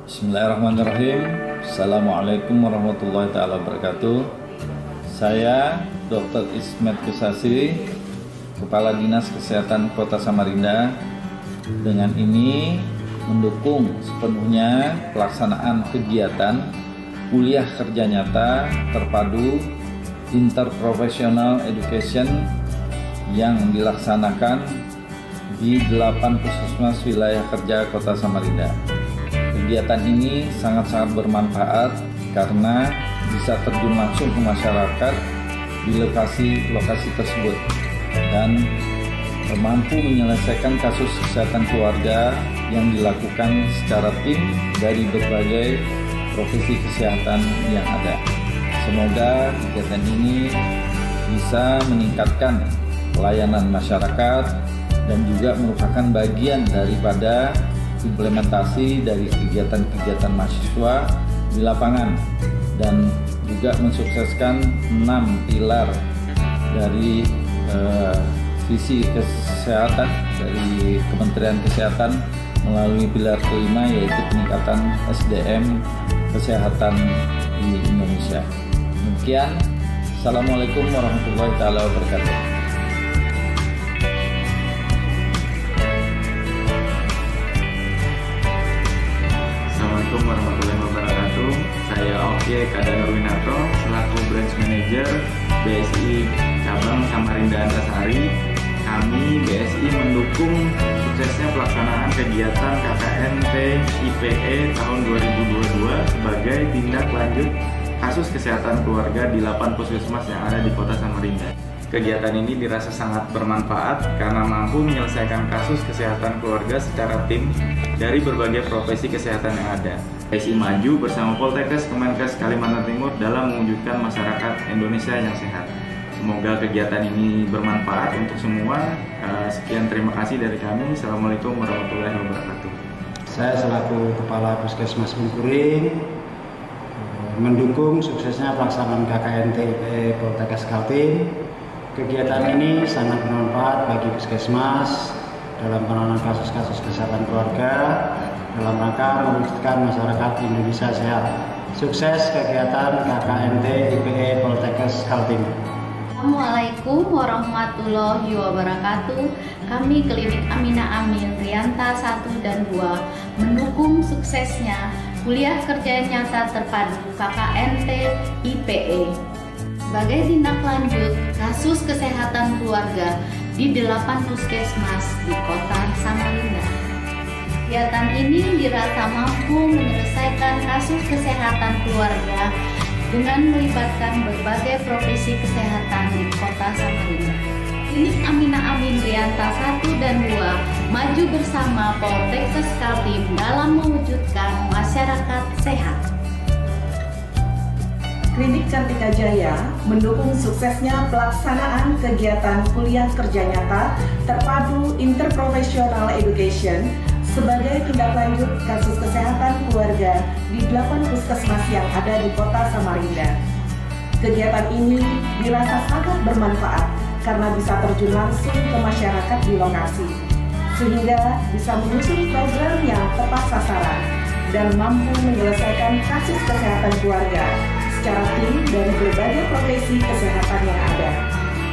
Bismillahirrahmanirrahim. Assalamualaikum warahmatullahi wabarakatuh. Saya Dr. Ismet Kusasi, Kepala Dinas Kesehatan Kota Samarinda. Dengan ini mendukung sepenuhnya pelaksanaan kegiatan kuliah kerja nyata terpadu interprofessional education yang dilaksanakan di 8 puskesmas wilayah kerja Kota Samarinda. Kegiatan ini sangat-sangat bermanfaat karena bisa terjun langsung ke masyarakat di lokasi-lokasi tersebut dan mampu menyelesaikan kasus kesehatan keluarga yang dilakukan secara tim dari berbagai profesi kesehatan yang ada. Semoga kegiatan ini bisa meningkatkan pelayanan masyarakat dan juga merupakan bagian daripada implementasi dari kegiatan-kegiatan mahasiswa di lapangan dan juga mensukseskan 6 pilar dari visi kesehatan dari Kementerian Kesehatan melalui pilar kelima, yaitu peningkatan SDM kesehatan di Indonesia. Demikian, Assalamualaikum warahmatullahi wabarakatuh. Assalamualaikum warahmatullahi wabarakatuh. Saya Oke Kadanurwinarto selaku Branch Manager BSI Cabang Samarinda Antasari. Kami BSI mendukung suksesnya pelaksanaan kegiatan KKNT IPE tahun 2022 sebagai tindak lanjut kasus kesehatan keluarga di 8 puskesmas yang ada di Kota Samarinda. Kegiatan ini dirasa sangat bermanfaat karena mampu menyelesaikan kasus kesehatan keluarga secara tim dari berbagai profesi kesehatan yang ada. BSI maju bersama Poltekkes Kemenkes Kalimantan Timur dalam mewujudkan masyarakat Indonesia yang sehat. Semoga kegiatan ini bermanfaat untuk semua. Sekian, terima kasih dari kami. Assalamualaikum warahmatullahi wabarakatuh. Saya selaku Kepala Puskesmas Bungkuring mendukung suksesnya pelaksanaan KKNT IPE Poltekkes Kaltim. Kegiatan ini sangat bermanfaat bagi puskesmas dalam penanganan kasus-kasus kesehatan keluarga dalam rangka mewujudkan masyarakat Indonesia sehat. Sukses kegiatan KKNT IPE Poltekkes Kaltim. Assalamualaikum warahmatullahi wabarakatuh. Kami Klinik Aminah Amin Rianta 1 dan 2 mendukung suksesnya kuliah kerja nyata terpadu KKNT IPE sebagai tindak lanjut kasus kesehatan keluarga di 8 puskesmas di Kota Samarinda. Kegiatan ini dirasa mampu menyelesaikan kasus kesehatan keluarga dengan melibatkan berbagai profesi kesehatan di Kota Samarinda. Klinik Aminah Amin Rianta 1 dan 2 maju bersama Poltekkes Kaltim dalam mewujudkan masyarakat sehat. Klinik Cantika Jaya mendukung suksesnya pelaksanaan kegiatan kuliah kerja nyata terpadu interprofessional education sebagai tindak lanjut kasus kesehatan keluarga di 8 puskesmas yang ada di Kota Samarinda. Kegiatan ini dirasa sangat bermanfaat karena bisa terjun langsung ke masyarakat di lokasi, sehingga bisa menyusun program yang tepat sasaran dan mampu menyelesaikan kasus kesehatan keluarga secara tim dari berbagai profesi kesehatan yang ada.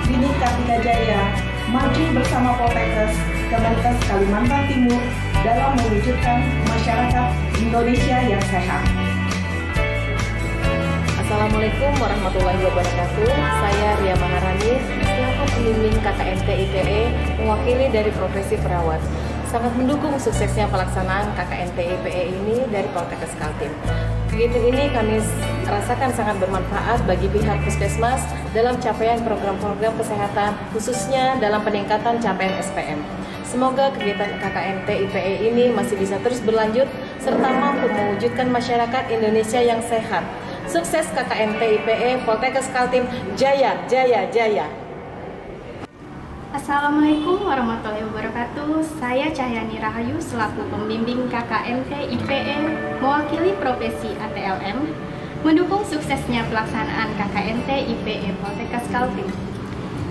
Klinik Cantika Jaya maju bersama Poltekkes Kemenkes Kalimantan Timur dalam mewujudkan masyarakat Indonesia yang sehat. Assalamualaikum warahmatullahi wabarakatuh. Saya Ria Maharani, selaku pembimbing KKNT IPE, mewakili dari profesi perawat. Sangat mendukung suksesnya pelaksanaan KKNT IPE ini dari Poltekkes Kaltim. Kegiatan ini kami rasakan sangat bermanfaat bagi pihak puskesmas dalam capaian program-program kesehatan, khususnya dalam peningkatan capaian SPM. Semoga kegiatan KKNT IPE ini masih bisa terus berlanjut serta mampu mewujudkan masyarakat Indonesia yang sehat. Sukses KKNT IPE Poltekkes Kaltim, jaya, jaya, jaya. Assalamualaikum warahmatullahi wabarakatuh. Saya Cahyani Rahayu selaku pembimbing KKNT IPE mewakili profesi ATLM mendukung suksesnya pelaksanaan KKNT IPE Poltekkes Kaltim.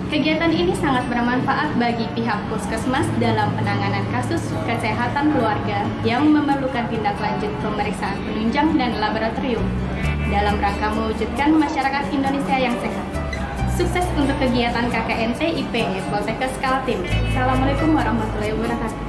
Kegiatan ini sangat bermanfaat bagi pihak puskesmas dalam penanganan kasus kesehatan keluarga yang memerlukan tindak lanjut pemeriksaan penunjang dan laboratorium dalam rangka mewujudkan masyarakat Indonesia yang sehat. Sukses untuk kegiatan KKNT IPE Poltekkes Kaltim. Assalamualaikum warahmatullahi wabarakatuh.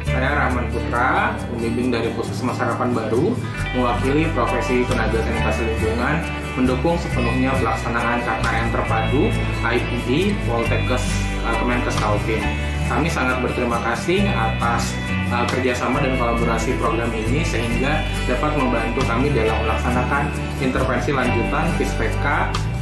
Saya Rahman Putra, pembimbing dari Puskesmas Harapan Baru, mewakili profesi tenaga sanitasi lingkungan, mendukung sepenuhnya pelaksanaan KKN terpadu IPE Poltekkes Kemenkes Kaltim. Kami sangat berterima kasih atas kerjasama dan kolaborasi program ini sehingga dapat membantu kami dalam melaksanakan intervensi lanjutan PISPK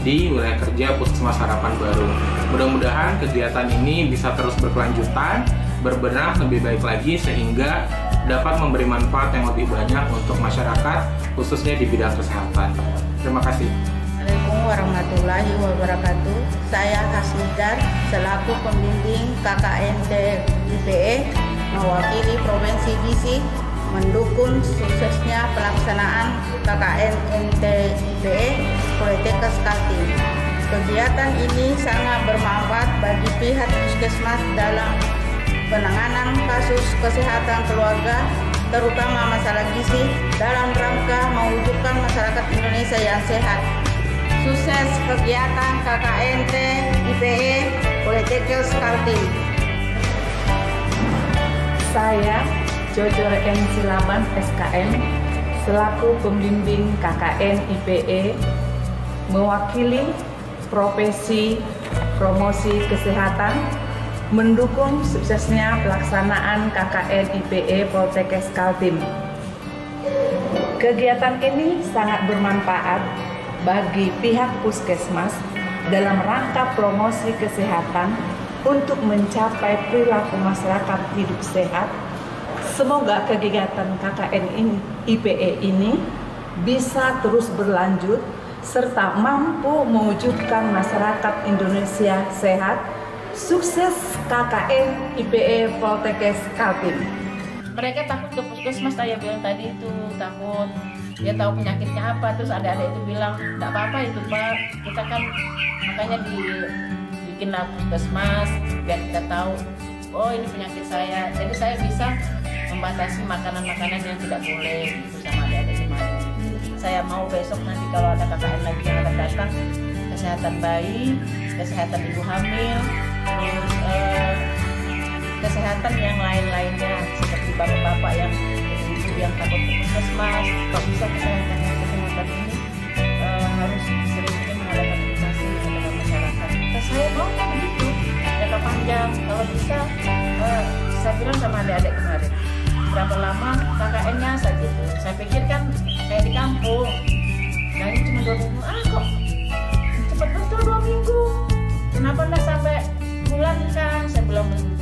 di wilayah kerja Puskesmas Harapan Baru. Mudah-mudahan kegiatan ini bisa terus berkelanjutan, berbenah lebih baik lagi sehingga dapat memberi manfaat yang lebih banyak untuk masyarakat khususnya di bidang kesehatan. Terima kasih. Assalamualaikum warahmatullahi wabarakatuh. Saya Hasnidar selaku pembimbing KKNT IPE mewakili Provinsi Gisi mendukung suksesnya pelaksanaan KKNT IPE Poltekkes Kaltim. Kegiatan ini sangat bermanfaat bagi pihak puskesmas dalam penanganan kasus kesehatan keluarga, terutama masalah gizi, dalam rangka mewujudkan masyarakat Indonesia yang sehat. Sukses kegiatan KKNT IPE Poltekkes Kaltim. Saya Jojo N. Silaban SKM selaku pembimbing KKN IPE mewakili profesi promosi kesehatan mendukung suksesnya pelaksanaan KKN IPE Poltekkes Kaltim. Kegiatan ini sangat bermanfaat bagi pihak puskesmas dalam rangka promosi kesehatan untuk mencapai perilaku masyarakat hidup sehat. Semoga kegiatan KKN IPE ini bisa terus berlanjut serta mampu mewujudkan masyarakat Indonesia sehat. Sukses KKN IPE Poltekkes Kaltim. Mereka takut ke puskesmas, saya bilang tadi itu takut. Dia tahu penyakitnya apa, terus adik-adik itu bilang, enggak apa-apa itu Pak, kita kan makanya dibikinlah puskesmas, biar kita tahu, oh ini penyakit saya. Jadi saya bisa membatasi makanan-makanan yang tidak boleh, gitu sama adik-adik kemarin. Saya mau besok nanti kalau ada KKN lagi yang akan datang, kesehatan bayi, kesehatan ibu hamil, terus kesehatan yang lain-lainnya, seperti bapak-bapak yang takut ke puskesmas. Kalau bisa kesehatan ini harus sering-sering mengadakan edukasi kepada masyarakat. Saya mau begitu jangka panjang, kalau bisa saya bilang sama adik-adik kemarin, berapa lama KKN-nya saja itu. Saya pikir kan kayak di kampung, nah ini cuma 2 minggu, kok cepat betul 2 minggu, kenapa enggak sampai bulan kan, saya bilang begitu.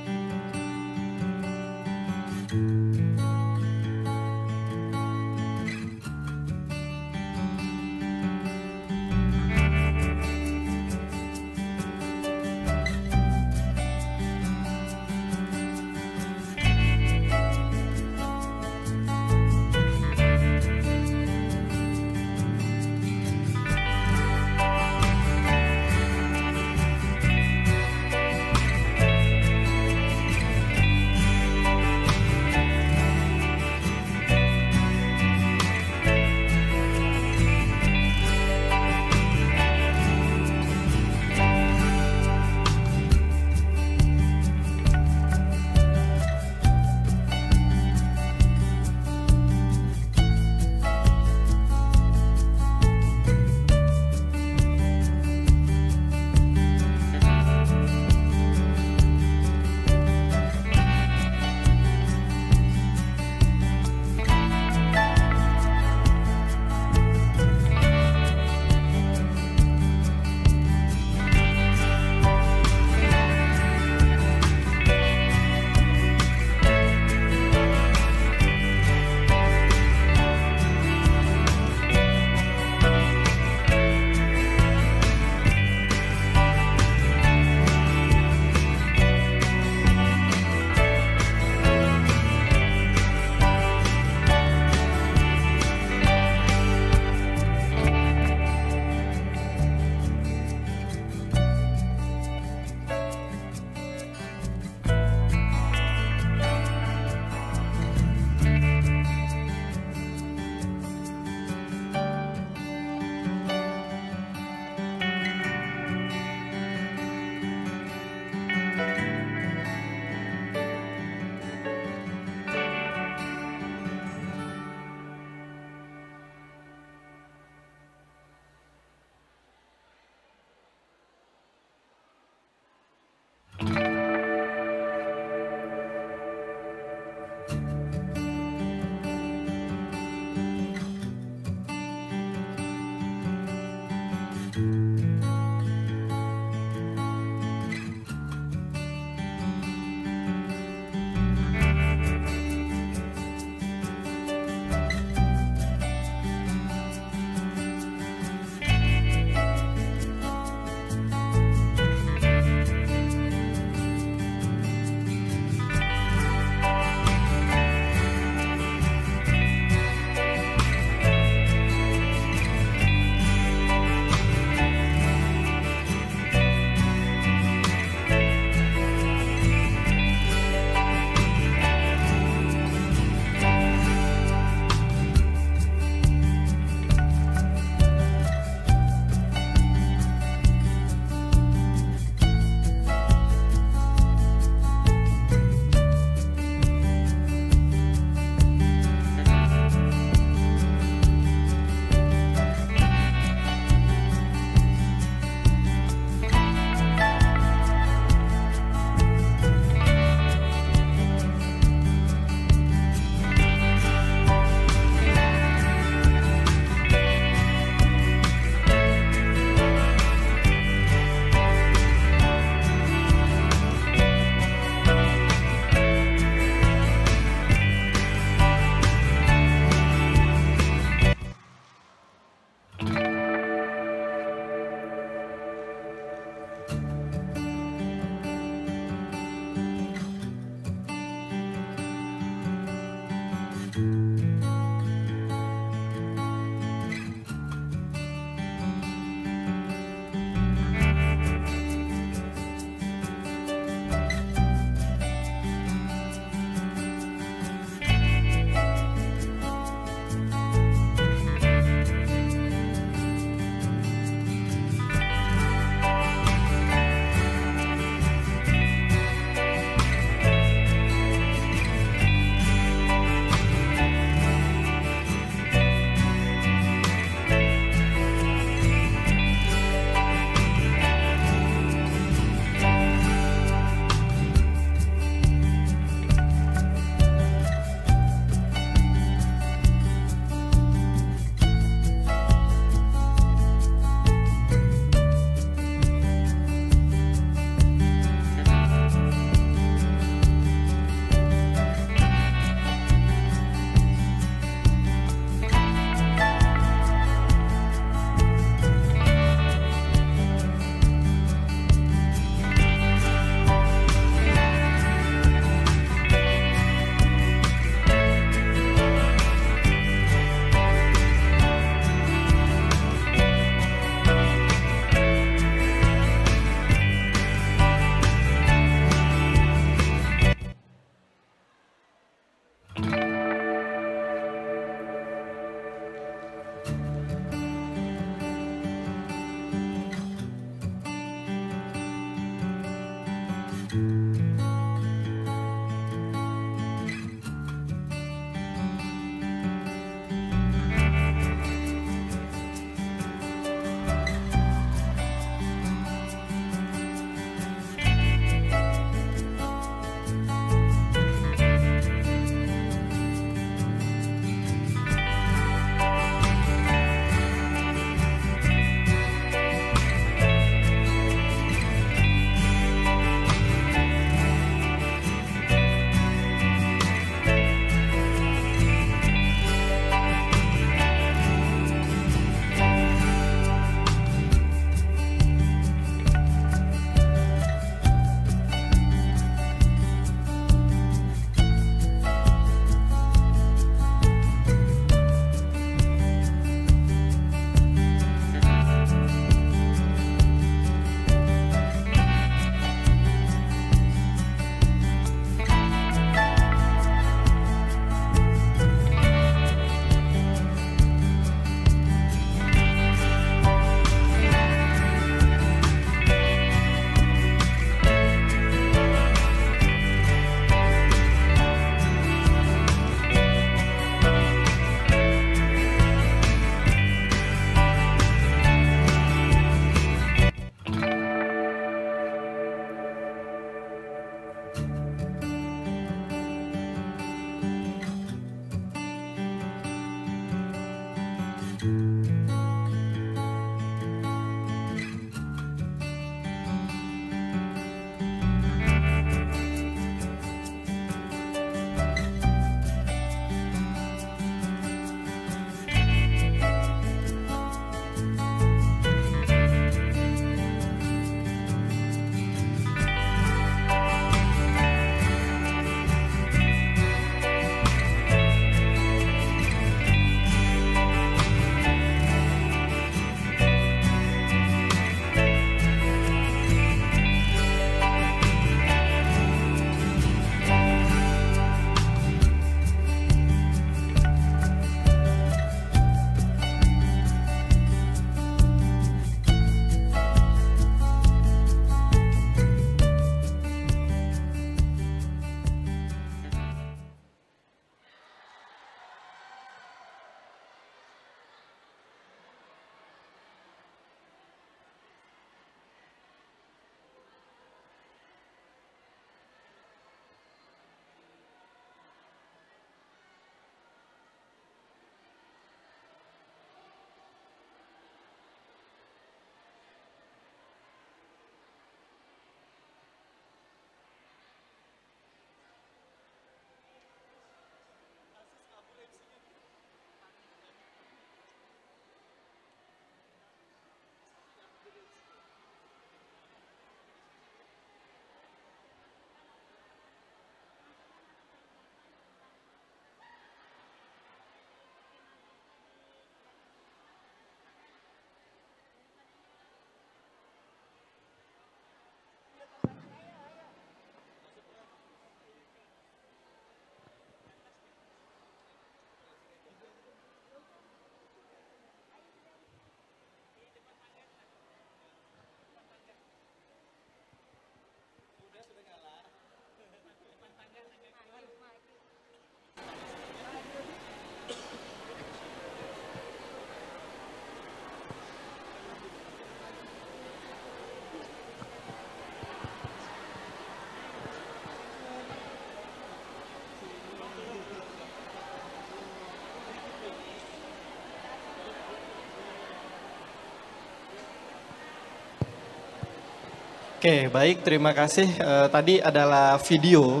Oke, baik, terima kasih. Tadi adalah video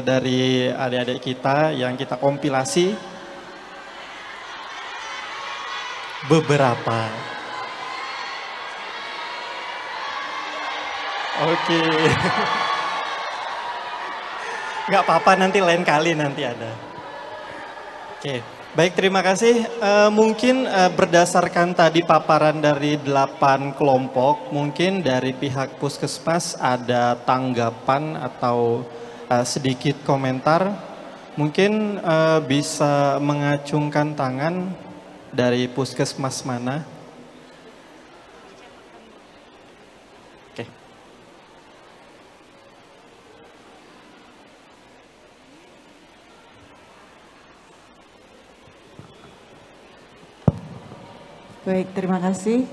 dari adik-adik kita yang kita kompilasi beberapa. Oke. Nggak apa-apa, nanti lain kali nanti ada. Oke, baik, terima kasih. Mungkin berdasarkan tadi paparan dari 8 kelompok, mungkin dari pihak Puskesmas ada tanggapan atau sedikit komentar. Mungkin bisa mengacungkan tangan dari Puskesmas mana? Oke. Baik, terima kasih.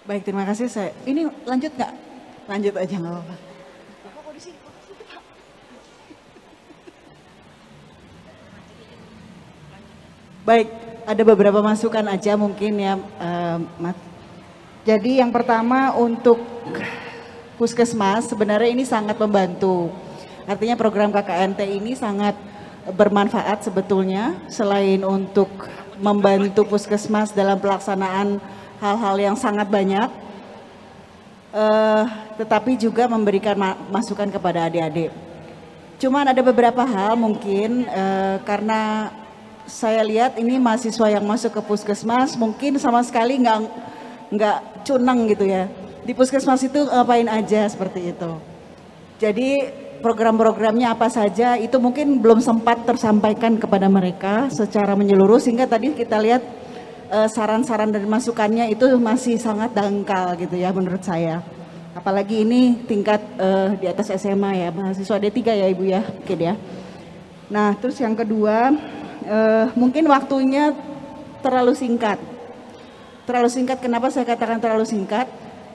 Baik, terima kasih. Ini lanjut nggak? Lanjut aja, nggak apa-apa. Baik, ada beberapa masukan aja mungkin ya, Mas. Jadi yang pertama untuk Puskesmas sebenarnya ini sangat membantu. Artinya program KKNT ini sangat bermanfaat sebetulnya, selain untuk membantu Puskesmas dalam pelaksanaan hal-hal yang sangat banyak, tetapi juga memberikan masukan kepada adik-adik. Cuman ada beberapa hal mungkin karena saya lihat ini mahasiswa yang masuk ke Puskesmas mungkin sama sekali nggak cunang gitu ya. Di Puskesmas itu ngapain aja seperti itu. Jadi program-programnya apa saja itu mungkin belum sempat tersampaikan kepada mereka secara menyeluruh, sehingga tadi kita lihat saran-saran dan masukannya itu masih sangat dangkal gitu ya menurut saya. Apalagi ini tingkat di atas SMA ya, mahasiswa D3 ya Ibu ya, mungkin ya. Nah terus yang kedua mungkin waktunya terlalu singkat. Terlalu singkat, kenapa saya katakan terlalu singkat?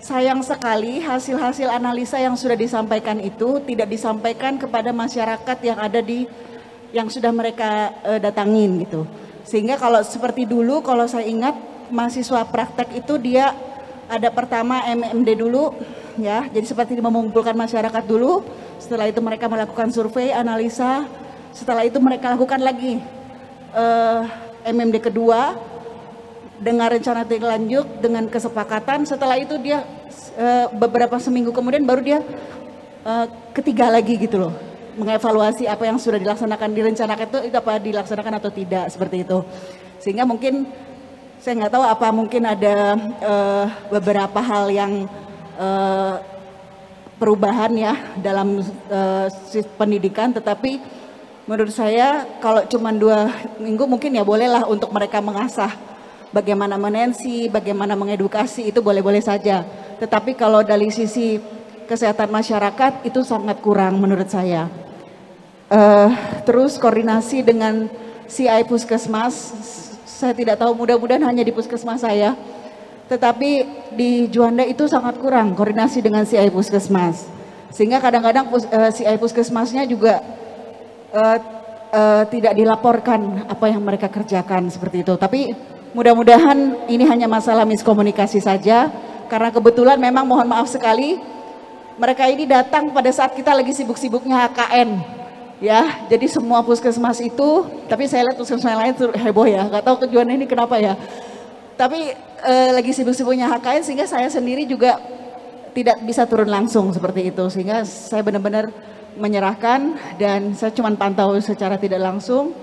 Sayang sekali hasil-hasil analisa yang sudah disampaikan itu tidak disampaikan kepada masyarakat yang ada yang sudah mereka datangin gitu. Sehingga kalau seperti dulu, kalau saya ingat mahasiswa praktek itu dia ada pertama MMD dulu ya. Jadi seperti mengumpulkan masyarakat dulu, setelah itu mereka melakukan survei, analisa, setelah itu mereka lakukan lagi MMD kedua dengan rencana tindak lanjut, dengan kesepakatan. Setelah itu dia beberapa seminggu kemudian baru dia ketiga lagi gitu loh, mengevaluasi apa yang sudah dilaksanakan, direncanakan itu apa dilaksanakan atau tidak, seperti itu. Sehingga mungkin saya nggak tahu apa mungkin ada beberapa hal yang perubahan ya dalam pendidikan, tetapi menurut saya kalau cuma 2 minggu mungkin ya bolehlah untuk mereka mengasah bagaimana menensi, bagaimana mengedukasi, itu boleh-boleh saja. Tetapi kalau dari sisi kesehatan masyarakat itu sangat kurang menurut saya. Terus koordinasi dengan CI Puskesmas, saya tidak tahu, mudah-mudahan hanya di Puskesmas saya. Tetapi di Juanda itu sangat kurang koordinasi dengan CI Puskesmas. Sehingga kadang-kadang CI Puskesmasnya juga tidak dilaporkan apa yang mereka kerjakan seperti itu. Tapi mudah-mudahan ini hanya masalah miskomunikasi saja, karena kebetulan memang mohon maaf sekali mereka ini datang pada saat kita lagi sibuk-sibuknya HKN ya. Jadi semua puskesmas itu, tapi saya lihat puskesmas lain heboh ya, nggak tahu tujuannya ini kenapa ya. Tapi lagi sibuk-sibuknya HKN sehingga saya sendiri juga tidak bisa turun langsung seperti itu, sehingga saya benar-benar menyerahkan dan saya cuma pantau secara tidak langsung.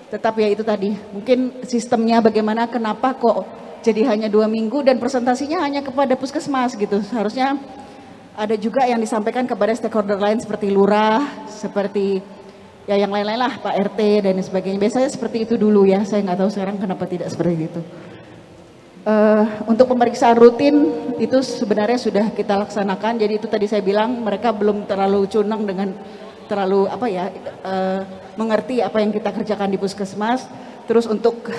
Tetapi ya itu tadi, mungkin sistemnya bagaimana, kenapa kok jadi hanya 2 minggu dan presentasinya hanya kepada puskesmas gitu. Seharusnya ada juga yang disampaikan kepada stakeholder lain seperti lurah, seperti ya yang lain-lain lah, Pak RT dan sebagainya. Biasanya seperti itu dulu ya, saya nggak tahu sekarang kenapa tidak seperti itu. Untuk pemeriksaan rutin itu sebenarnya sudah kita laksanakan, jadi itu tadi saya bilang mereka belum terlalu cunang dengan terlalu apa ya, mengerti apa yang kita kerjakan di puskesmas. Terus untuk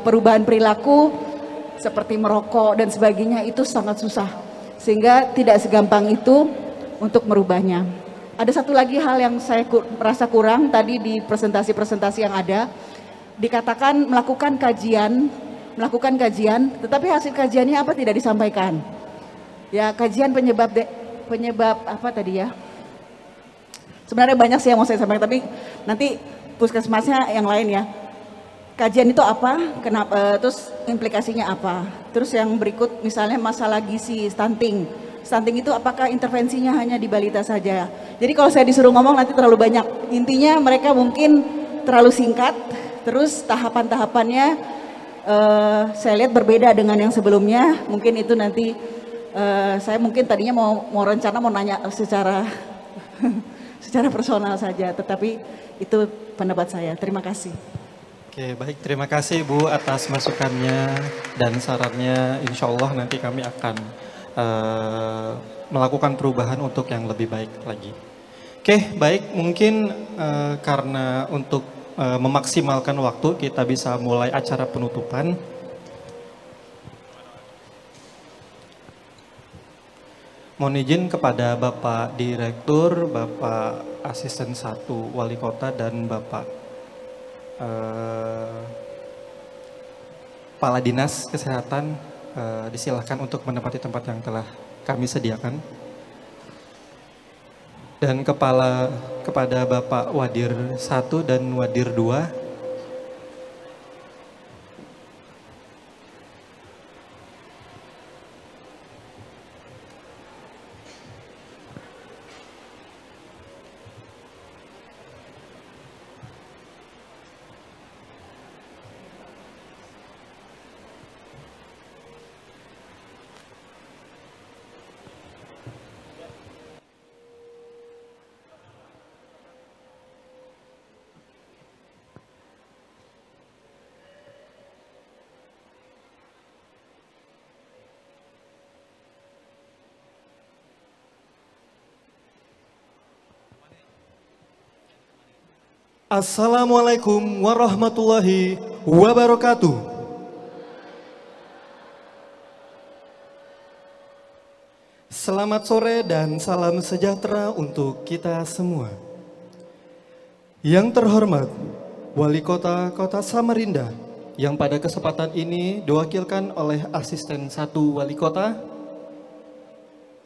perubahan perilaku seperti merokok dan sebagainya itu sangat susah, sehingga tidak segampang itu untuk merubahnya. Ada satu lagi hal yang saya merasa kurang tadi di presentasi-presentasi yang ada, dikatakan melakukan kajian melakukan kajian, tetapi hasil kajiannya apa tidak disampaikan. Ya, kajian penyebab apa tadi ya? Sebenarnya banyak sih yang mau saya sampaikan, tapi nanti puskesmasnya yang lain ya. Kajian itu apa? Kenapa? Terus implikasinya apa? Terus yang berikut misalnya masalah gizi, stunting. Stunting itu apakah intervensinya hanya di balita saja? Jadi kalau saya disuruh ngomong nanti terlalu banyak. Intinya mereka mungkin terlalu singkat. Terus tahapan-tahapannya saya lihat berbeda dengan yang sebelumnya. Mungkin itu nanti saya mungkin tadinya mau rencana mau nanya secara secara personal saja, tetapi itu pendapat saya. Terima kasih. Oke, baik. Terima kasih Bu atas masukannya dan sarannya. Insya Allah nanti kami akan melakukan perubahan untuk yang lebih baik lagi. Oke, baik. Mungkin karena untuk memaksimalkan waktu, kita bisa mulai acara penutupan. Mohon izin kepada Bapak Direktur, Bapak Asisten 1 Wali Kota, dan Bapak Kepala Dinas Kesehatan disilahkan untuk menempati tempat yang telah kami sediakan. Dan kepada Bapak Wadir 1 dan Wadir 2, Assalamualaikum warahmatullahi wabarakatuh. Selamat sore dan salam sejahtera untuk kita semua. Yang terhormat Wali Kota Kota Samarinda, yang pada kesempatan ini diwakilkan oleh Asisten 1 Wali Kota.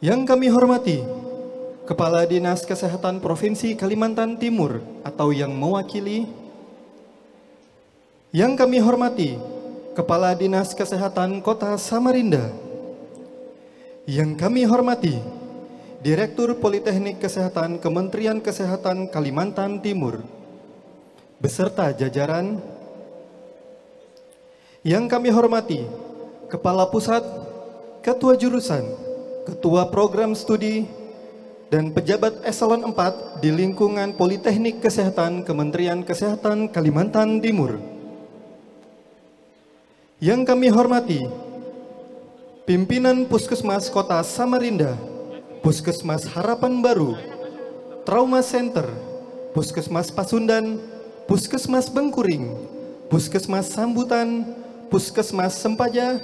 Yang kami hormati Kepala Dinas Kesehatan Provinsi Kalimantan Timur atau yang mewakili. Yang kami hormati Kepala Dinas Kesehatan Kota Samarinda. Yang kami hormati Direktur Politeknik Kesehatan Kementerian Kesehatan Kalimantan Timur beserta jajaran. Yang kami hormati Kepala Pusat, Ketua Jurusan, Ketua Program Studi, dan pejabat eselon 4 di lingkungan Politeknik Kesehatan Kementerian Kesehatan Kalimantan Timur. Yang kami hormati pimpinan Puskesmas Kota Samarinda, Puskesmas Harapan Baru, Trauma Center, Puskesmas Pasundan, Puskesmas Bengkuring, Puskesmas Sambutan, Puskesmas Sempaja,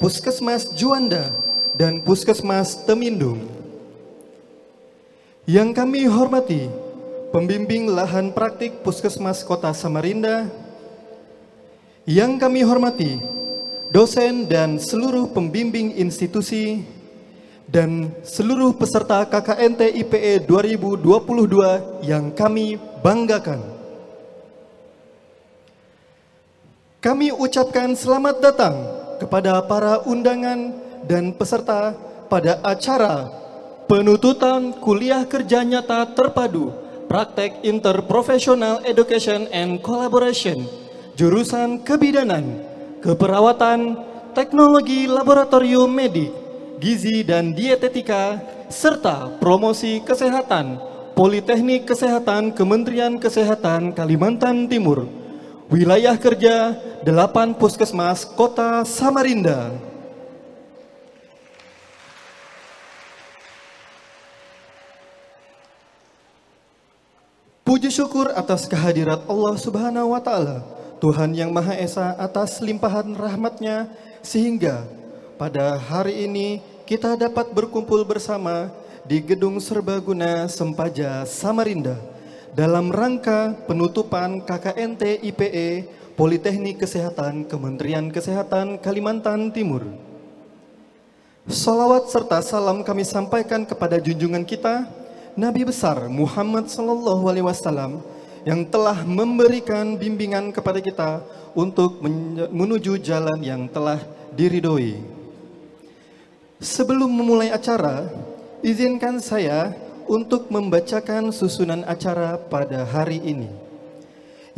Puskesmas Juanda, dan Puskesmas Temindung. Yang kami hormati pembimbing lahan praktik Puskesmas Kota Samarinda. Yang kami hormati dosen dan seluruh pembimbing institusi dan seluruh peserta KKNT IPE 2022 yang kami banggakan. Kami ucapkan selamat datang kepada para undangan dan peserta pada acara penutupan kuliah kerja nyata terpadu praktek interprofessional education and collaboration jurusan kebidanan, keperawatan, teknologi laboratorium medik, gizi dan dietetika, serta promosi kesehatan Politeknik Kesehatan Kementerian Kesehatan Kalimantan Timur. Wilayah kerja 8 Puskesmas Kota Samarinda. Puji syukur atas kehadirat Allah Subhanahu wa Ta'ala, Tuhan yang Maha Esa, atas limpahan rahmat-Nya, sehingga pada hari ini kita dapat berkumpul bersama di Gedung Serbaguna Sempaja Samarinda dalam rangka penutupan KKNT IPE Politeknik Kesehatan Kementerian Kesehatan Kalimantan Timur. Salawat serta salam kami sampaikan kepada junjungan kita Nabi besar Muhammad SAW yang telah memberikan bimbingan kepada kita untuk menuju jalan yang telah diridhoi. Sebelum memulai acara, izinkan saya untuk membacakan susunan acara pada hari ini.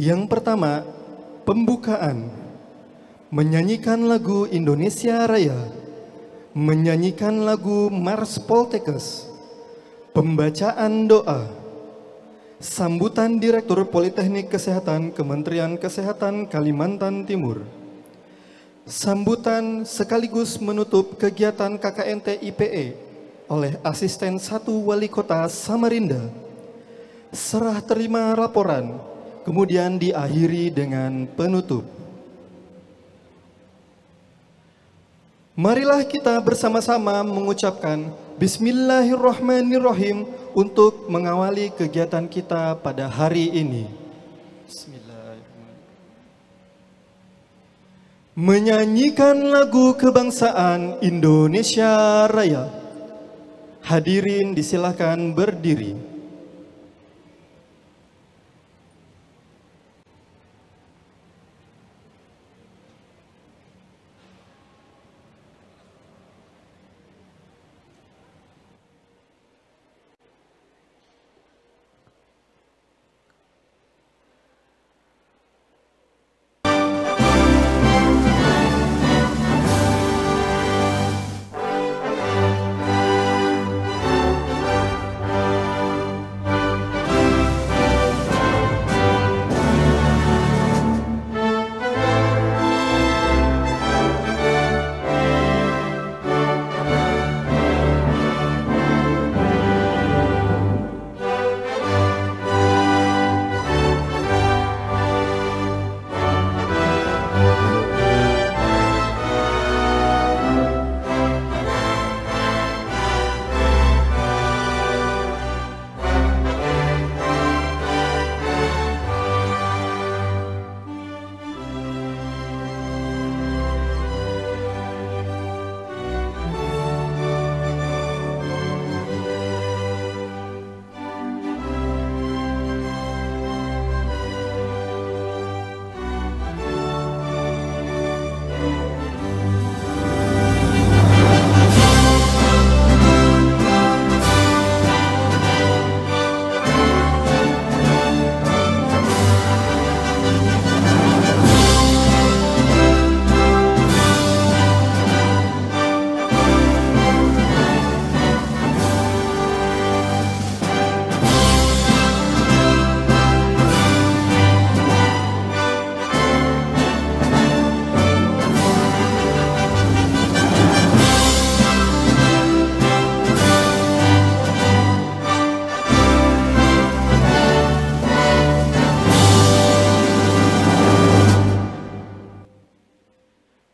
Yang pertama, pembukaan, menyanyikan lagu Indonesia Raya, menyanyikan lagu Mars Poltekkes, pembacaan doa, sambutan Direktur Politeknik Kesehatan Kementerian Kesehatan Kalimantan Timur, sambutan sekaligus menutup kegiatan KKNT IPE oleh Asisten 1 Wali Kota Samarinda, serah terima laporan, kemudian diakhiri dengan penutup. Marilah kita bersama-sama mengucapkan Bismillahirrahmanirrahim untuk mengawali kegiatan kita pada hari ini. Bismillahirrahmanirrahim. Menyanyikan lagu kebangsaan Indonesia Raya. Hadirin disilakan berdiri.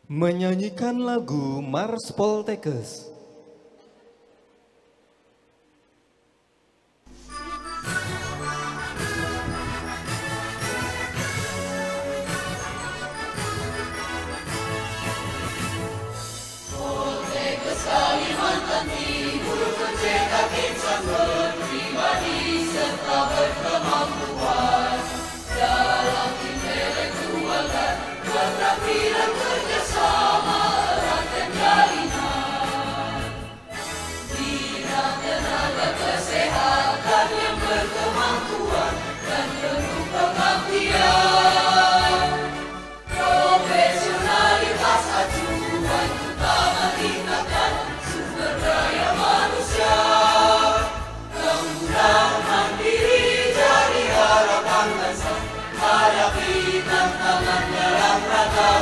Menyanyikan lagu Mars Poltekkes. Poltekkes Kalimantan Timur mencetak insan berpribadi serta berkemampuan dalam intelektual dan keterampilan kerjasama erat dan jalinan. Bidang tenaga kesehatan yang berkemampuan dan penuh pengabdian. Profesionalitas acuan utama tingkatkan sumber daya manusia. Kemudahan mandiri jadi harapan bangsa. Hadapi tantangan dalam rangka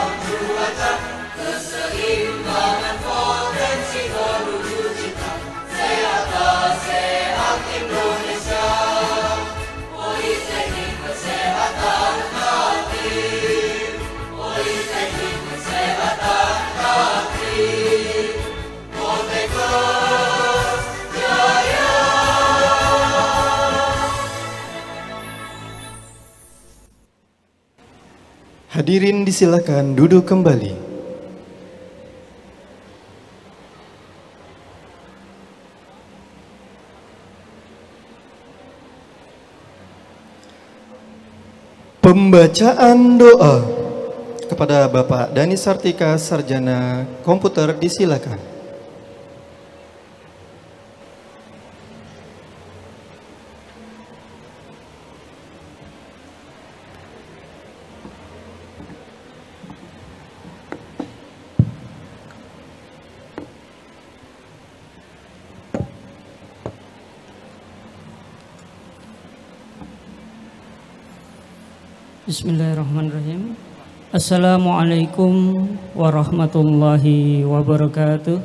Hadirin disilakan duduk kembali. Pembacaan doa kepada Bapak Dani Sartika, Sarjana Komputer, disilakan. Bismillahirrahmanirrahim. Assalamualaikum warahmatullahi wabarakatuh.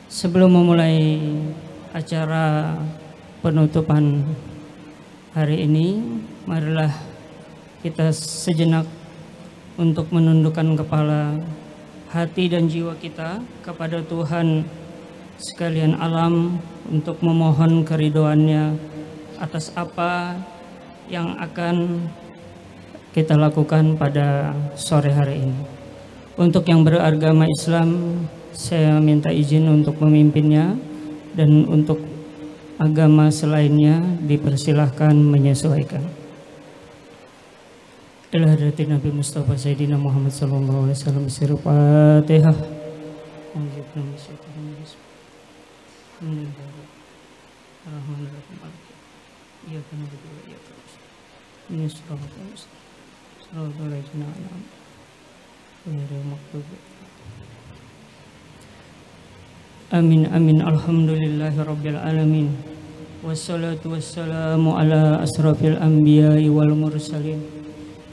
Sebelum memulai acara penutupan hari ini, marilah kita sejenak untuk menundukkan kepala, hati dan jiwa kita kepada Tuhan sekalian alam untuk memohon keridhoannya atas apa yang akan kita lakukan pada sore hari ini. Untuk yang beragama Islam, saya minta izin untuk memimpinnya, dan untuk agama selainnya dipersilahkan menyesuaikan. Ila hadratin Nabi Mustafa Sayyidina Muhammad sallallahu alaihi wasallam. Fatihah. Amin amin alhamdulillahi rabbil alamin. Wassalatu wassalamu ala asrafil anbiya'i wal mursalin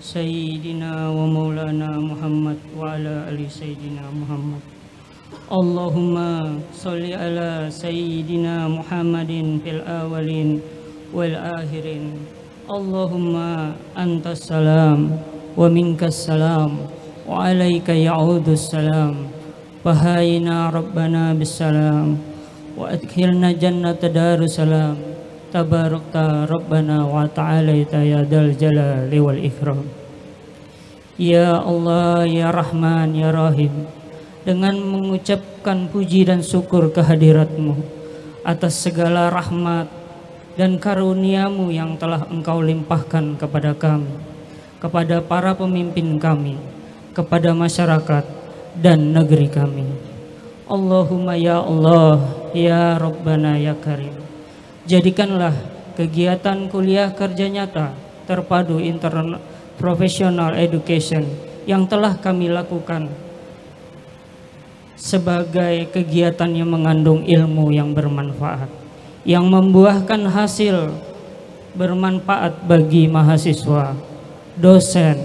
Sayyidina wa maulana Muhammad wa ala ali Sayyidina Muhammad. Allahumma salli ala Sayyidina Muhammadin fil awalin wal akhirin. Allahumma antas salam wa minkas salam wa alaika ya'udus salam. Fahayna Rabbana bisalam wa adkhilna jannata darussalam. Tabarakta Rabbana wa ta'alaita ya dal jalali wal ikram. Ya Allah, ya Rahman, ya Rahim, dengan mengucapkan puji dan syukur kehadirat-Mu atas segala rahmat dan karunia-Mu yang telah Engkau limpahkan kepada kami, kepada para pemimpin kami, kepada masyarakat dan negeri kami. Allahumma ya Allah, ya Rabbana ya Karim, jadikanlah kegiatan kuliah kerja nyata terpadu professional education yang telah kami lakukan sebagai kegiatan yang mengandung ilmu yang bermanfaat, yang membuahkan hasil bermanfaat bagi mahasiswa, dosen,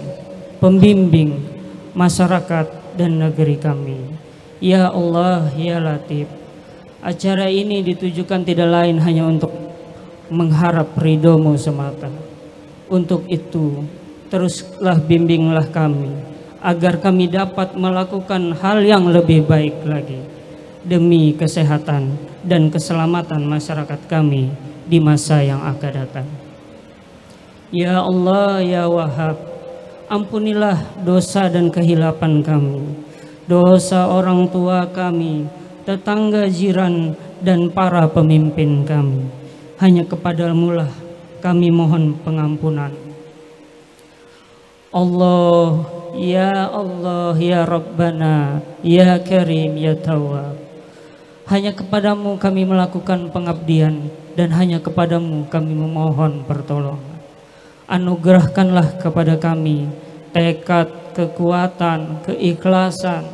pembimbing, masyarakat dan negeri kami. Ya Allah, ya Latif, acara ini ditujukan tidak lain hanya untuk mengharap ridho-Mu semata. Untuk itu, teruslah bimbinglah kami agar kami dapat melakukan hal yang lebih baik lagi demi kesehatan dan keselamatan masyarakat kami di masa yang akan datang. Ya Allah, ya Wahhab, ampunilah dosa dan kehilapan kami, dosa orang tua kami, tetangga, jiran, dan para pemimpin kami. Hanya kepadamu lah kami mohon pengampunan. Allah, ya Rabbana, ya Karim, ya Tawwab. Hanya kepadamu kami melakukan pengabdian, dan hanya kepadamu kami memohon pertolongan. Anugerahkanlah kepada kami tekad, kekuatan, keikhlasan,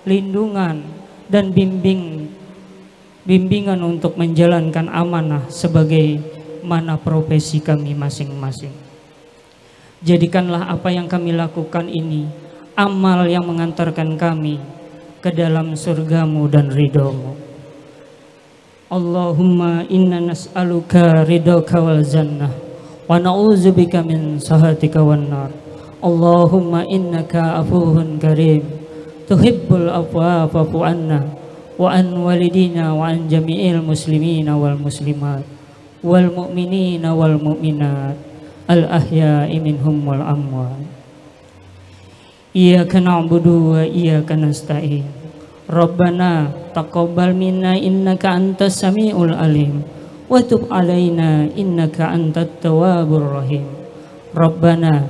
lindungan, dan bimbingan untuk menjalankan amanah sebagai mana profesi kami masing-masing. Jadikanlah apa yang kami lakukan ini amal yang mengantarkan kami ke dalam surgamu dan ridhomu. Allahumma inna nas'aluka ridhoka wal jannah wa na'udzubika min sahatika wan nar. Allahumma innaka afuwun karim tuhibbul afwa fa'fu anna wa an walidina wa an jami'il muslimina wal muslimat wal mu'minina wal mu'minat al ahya'i minhum wal amwat. Iyyaka na'budu wa iyyaka nasta'in. Rabbana taqabbal minna innaka antas samiul alim wa tub alaina innaka antat tawwabur rahim. Rabbana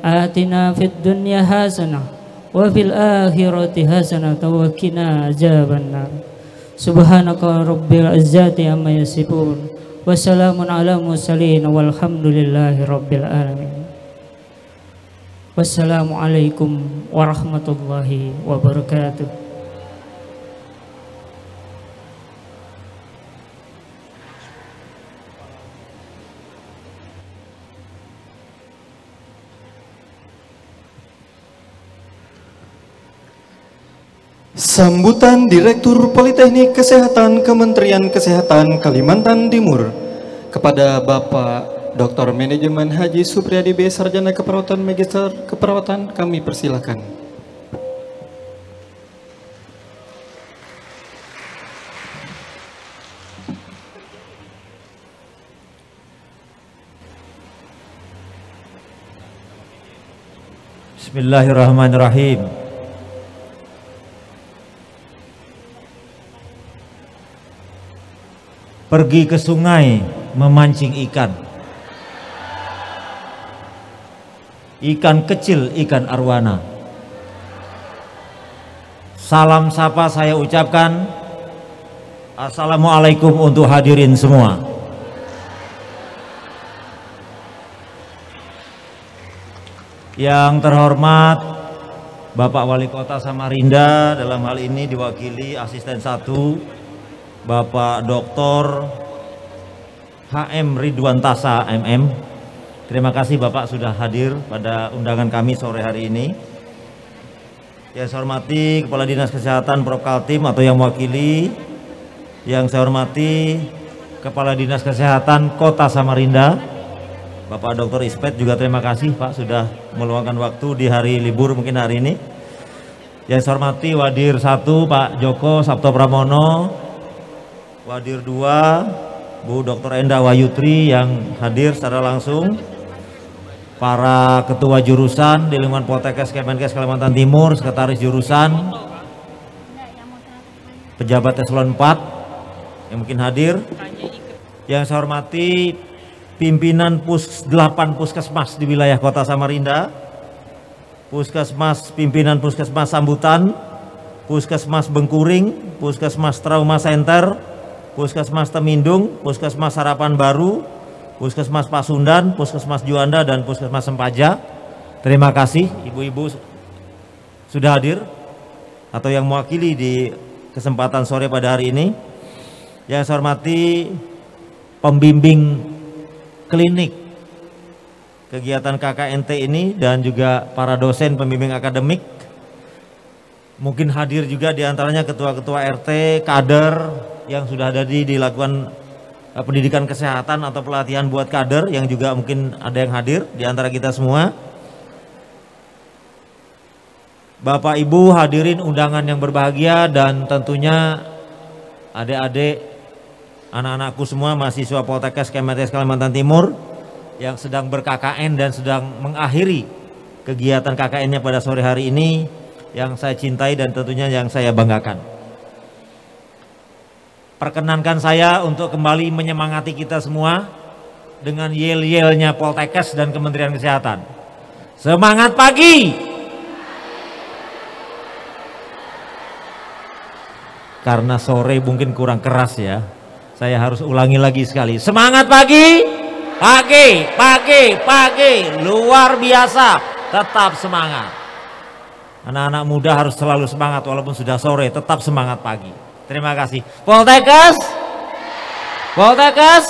atina fid dunya hasanah wa fil akhirati hasanah wa qina adzabannar. Subhanaka rabbil izzati amma yasifun wa salamun ala mursalin walhamdulillahi rabbil alamin. Wassalamualaikum warahmatullahi wabarakatuh. Sambutan Direktur Politeknik Kesehatan Kementerian Kesehatan Kalimantan Timur kepada Bapak Dr. Manajemen Haji Supriyadi B. Sarjana Keperawatan Magister Keperawatan, kami persilakan. Bismillahirrahmanirrahim. Pergi ke sungai memancing ikan. Ikan kecil, ikan arwana. Salam sapa saya ucapkan. Assalamualaikum untuk hadirin semua. Yang terhormat Bapak Wali Kota Samarinda, dalam hal ini diwakili Asisten 1 Bapak Dr. HM Ridwan Tasa MM. Terima kasih Bapak sudah hadir pada undangan kami sore hari ini. Yang saya hormati Kepala Dinas Kesehatan Prof. Kaltim atau yang mewakili. Yang saya hormati Kepala Dinas Kesehatan Kota Samarinda, Bapak Dr. Ismet, juga terima kasih Pak sudah meluangkan waktu di hari libur mungkin hari ini. Yang saya hormati Wadir 1 Pak Joko Sabto Pramono, Wadir 2 Bu Dr. Endah Wayutri yang hadir secara langsung, para ketua jurusan di lingkungan Poltekkes Kemenkes Kalimantan Timur, sekretaris jurusan, pejabat eselon 4 yang mungkin hadir. Yang saya hormati pimpinan 8 puskesmas di wilayah Kota Samarinda, pimpinan Puskesmas Sambutan, Puskesmas Bengkuring, Puskesmas Trauma Center, Puskesmas Temindung, Puskesmas Harapan Baru, Puskesmas Pasundan, Puskesmas Juanda, dan Puskesmas Sempaja. Terima kasih ibu-ibu sudah hadir atau yang mewakili di kesempatan sore pada hari ini. Yang saya hormati pembimbing klinik kegiatan KKNT ini dan juga para dosen pembimbing akademik. Mungkin hadir juga diantaranya ketua-ketua RT, kader yang sudah ada dilakukan pendidikan kesehatan atau pelatihan buat kader, yang juga mungkin ada yang hadir di antara kita semua. Bapak Ibu hadirin undangan yang berbahagia, dan tentunya adik-adik, anak-anakku semua mahasiswa Poltekkes Kemenkes Kalimantan Timur yang sedang ber-KKN dan sedang mengakhiri kegiatan KKN-nya pada sore hari ini, yang saya cintai dan tentunya yang saya banggakan. Perkenankan saya untuk kembali menyemangati kita semua dengan yel-yelnya Poltekkes dan Kementerian Kesehatan. Semangat pagi! Karena sore mungkin kurang keras ya, saya harus ulangi lagi sekali. Semangat pagi! Pagi, pagi, pagi, luar biasa, tetap semangat. Anak-anak muda harus selalu semangat walaupun sudah sore, tetap semangat pagi. Terima kasih. Poltekkes, Poltekkes.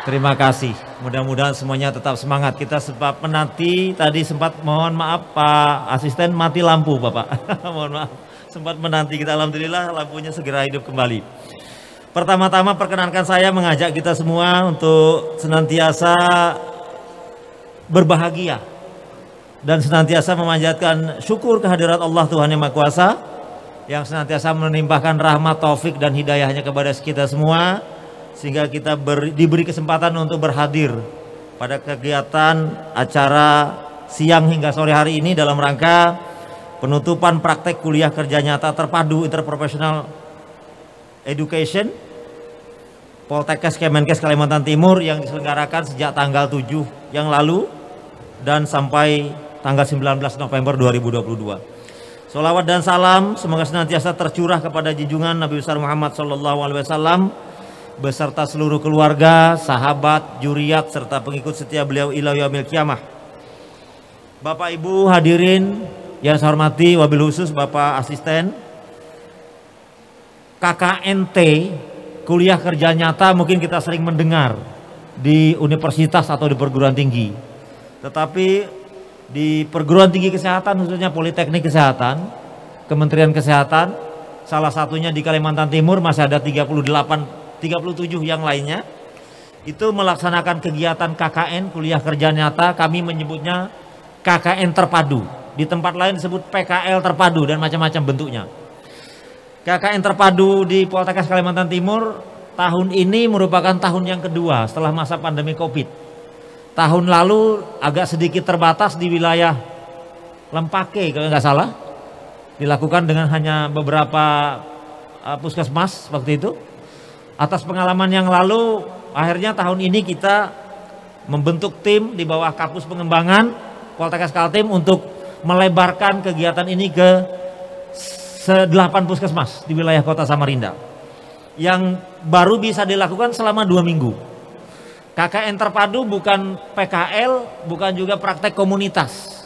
Terima kasih. Mudah-mudahan semuanya tetap semangat. Kita sempat menanti tadi, sempat mohon maaf Pak Asisten mati lampu Bapak. Mohon maaf. Sempat menanti kita, alhamdulillah lampunya segera hidup kembali. Pertama-tama perkenankan saya mengajak kita semua untuk senantiasa berbahagia dan senantiasa memanjatkan syukur kehadirat Allah Tuhan Yang Maha Kuasa yang senantiasa menimpahkan rahmat, taufik dan hidayahnya kepada kita semua, sehingga kita diberi kesempatan untuk berhadir pada kegiatan acara siang hingga sore hari ini dalam rangka penutupan praktek kuliah kerja nyata terpadu interprofessional education Poltekkes Kemenkes Kalimantan Timur yang diselenggarakan sejak tanggal 7 yang lalu dan sampai tanggal 19 November 2022. Sholawat dan salam semoga senantiasa tercurah kepada junjungan Nabi besar Muhammad SAW beserta seluruh keluarga, sahabat, juriat serta pengikut setia beliau ila yaumil qiyamah. Bapak Ibu hadirin yang saya hormati, wabil khusus Bapak Asisten, KKNT kuliah kerja nyata mungkin kita sering mendengar di universitas atau di perguruan tinggi, tetapi di perguruan tinggi kesehatan khususnya Politeknik Kesehatan, Kementerian Kesehatan, salah satunya di Kalimantan Timur masih ada 37 yang lainnya, itu melaksanakan kegiatan KKN kuliah kerja nyata, kami menyebutnya KKN terpadu, di tempat lain disebut PKL terpadu dan macam-macam bentuknya. KKN terpadu di Poltekkes Kalimantan Timur tahun ini merupakan tahun yang kedua setelah masa pandemi Covid. Tahun lalu agak sedikit terbatas di wilayah Lempake kalau nggak salah, dilakukan dengan hanya beberapa puskesmas waktu itu. Atas pengalaman yang lalu, akhirnya tahun ini kita membentuk tim di bawah Kapus Pengembangan Poltekkes Kaltim untuk melebarkan kegiatan ini ke 8 puskesmas di wilayah Kota Samarinda yang baru bisa dilakukan selama 2 minggu. KKN terpadu bukan PKL, bukan juga praktek komunitas.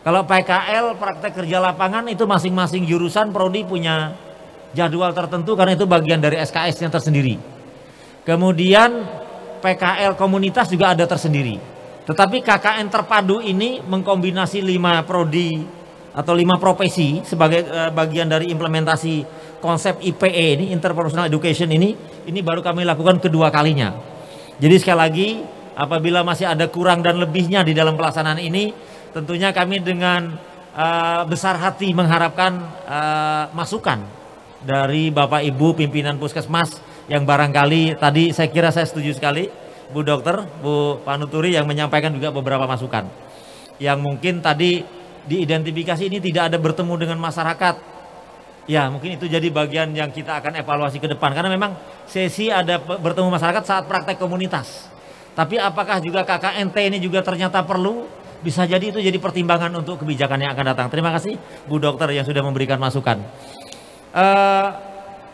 Kalau PKL, praktek kerja lapangan, itu masing-masing jurusan prodi punya jadwal tertentu karena itu bagian dari SKS-nya tersendiri. Kemudian PKL komunitas juga ada tersendiri. Tetapi KKN terpadu ini mengkombinasi 5 prodi atau 5 profesi sebagai bagian dari implementasi konsep IPE ini, Interprofessional Education ini baru kami lakukan kedua kalinya. Jadi sekali lagi, apabila masih ada kurang dan lebihnya di dalam pelaksanaan ini, tentunya kami dengan besar hati mengharapkan masukan dari Bapak Ibu pimpinan Puskesmas yang barangkali tadi saya kira saya setuju sekali, Bu Dokter, Bu Panuturi yang menyampaikan juga beberapa masukan. Yang mungkin tadi diidentifikasi ini tidak ada bertemu dengan masyarakat. Ya mungkin itu jadi bagian yang kita akan evaluasi ke depan. Karena memang sesi ada bertemu masyarakat saat praktek komunitas. Tapi apakah juga KKNT ini juga ternyata perlu? Bisa jadi itu jadi pertimbangan untuk kebijakan yang akan datang. Terima kasih Bu Dokter yang sudah memberikan masukan.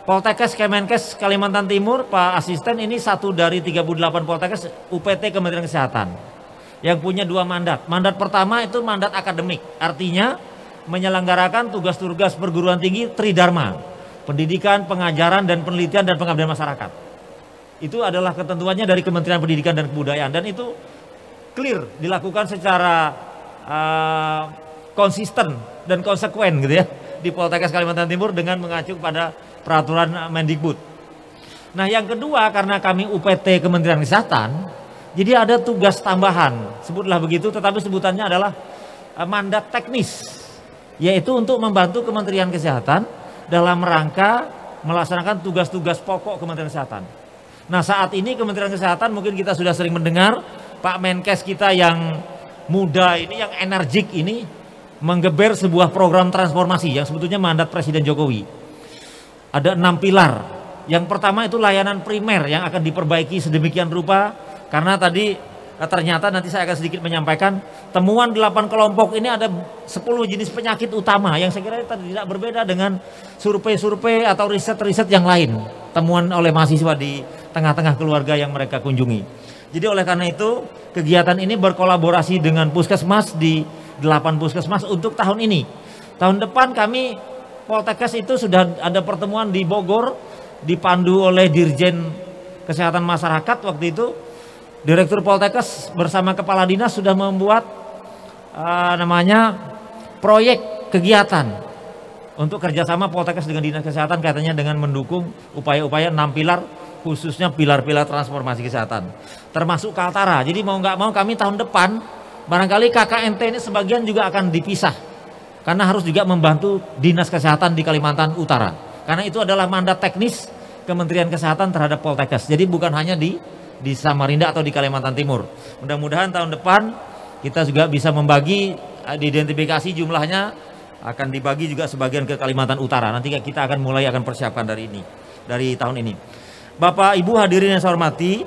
Poltekkes Kemenkes Kalimantan Timur, Pak Asisten, ini satu dari 38 Poltekkes UPT Kementerian Kesehatan yang punya 2 mandat. Mandat pertama itu mandat akademik, artinya menyelenggarakan tugas-tugas perguruan tinggi Tridharma, pendidikan, pengajaran, dan penelitian dan pengabdian masyarakat. Itu adalah ketentuannya dari Kementerian Pendidikan dan Kebudayaan, dan itu clear dilakukan secara konsisten dan konsekuen gitu ya di Poltekkes Kalimantan Timur dengan mengacu pada peraturan Mendikbud. Nah yang kedua, karena kami UPT Kementerian Kesehatan, jadi ada tugas tambahan, sebutlah begitu, tetapi sebutannya adalah mandat teknis, yaitu untuk membantu Kementerian Kesehatan dalam rangka melaksanakan tugas-tugas pokok Kementerian Kesehatan. Nah saat ini Kementerian Kesehatan mungkin kita sudah sering mendengar Pak Menkes kita yang muda ini, yang energik ini menggeber sebuah program transformasi yang sebetulnya mandat Presiden Jokowi. Ada 6 pilar. Yang pertama itu layanan primer yang akan diperbaiki sedemikian rupa, karena tadi ternyata nanti saya akan sedikit menyampaikan temuan 8 kelompok ini ada 10 jenis penyakit utama yang saya kira tidak berbeda dengan survei-survei atau riset-riset yang lain temuan oleh mahasiswa di tengah-tengah keluarga yang mereka kunjungi. Jadi oleh karena itu kegiatan ini berkolaborasi dengan puskesmas di 8 puskesmas untuk tahun ini. Tahun depan kami Poltekkes itu sudah ada pertemuan di Bogor dipandu oleh Dirjen Kesehatan Masyarakat waktu itu. Direktur Poltekkes bersama Kepala Dinas sudah membuat namanya proyek kegiatan untuk kerjasama Poltekkes dengan Dinas Kesehatan kaitannya dengan mendukung upaya-upaya 6 pilar, khususnya pilar-pilar transformasi kesehatan, termasuk Kaltara. Jadi mau nggak mau kami tahun depan barangkali KKNT ini sebagian juga akan dipisah karena harus juga membantu Dinas Kesehatan di Kalimantan Utara. Karena itu adalah mandat teknis Kementerian Kesehatan terhadap Poltekkes. Jadi bukan hanya di Samarinda atau di Kalimantan Timur. Mudah-mudahan tahun depan kita juga bisa membagi, diidentifikasi jumlahnya, akan dibagi juga sebagian ke Kalimantan Utara. Nanti kita akan persiapkan dari tahun ini. Bapak Ibu hadirin yang saya hormati,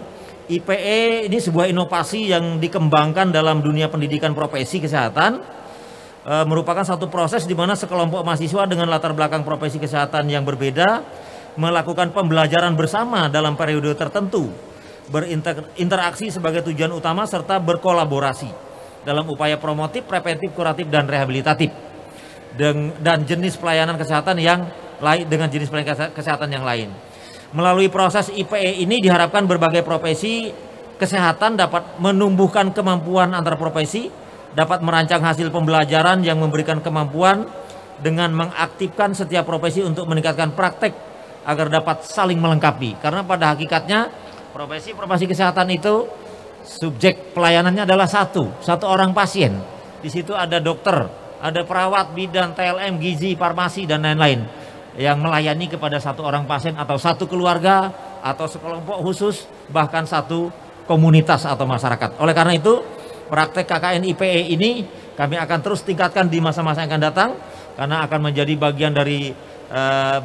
IPE ini sebuah inovasi yang dikembangkan dalam dunia pendidikan profesi kesehatan. Merupakan satu proses di mana sekelompok mahasiswa dengan latar belakang profesi kesehatan yang berbeda melakukan pembelajaran bersama dalam periode tertentu, berinteraksi sebagai tujuan utama serta berkolaborasi dalam upaya promotif, preventif, kuratif, dan rehabilitatif dan jenis pelayanan kesehatan yang lain dengan jenis pelayanan kesehatan yang lain. Melalui proses IPE ini diharapkan berbagai profesi kesehatan dapat menumbuhkan kemampuan antar profesi, dapat merancang hasil pembelajaran yang memberikan kemampuan dengan mengaktifkan setiap profesi untuk meningkatkan praktek agar dapat saling melengkapi. Karena pada hakikatnya profesi kesehatan itu subjek pelayanannya adalah satu orang pasien. Di situ ada dokter, ada perawat, bidan, TLM, gizi, farmasi, dan lain-lain yang melayani kepada satu orang pasien atau satu keluarga atau sekelompok khusus, bahkan satu komunitas atau masyarakat. Oleh karena itu, praktek KKN IPE ini kami akan terus tingkatkan di masa-masa yang akan datang, karena akan menjadi bagian dari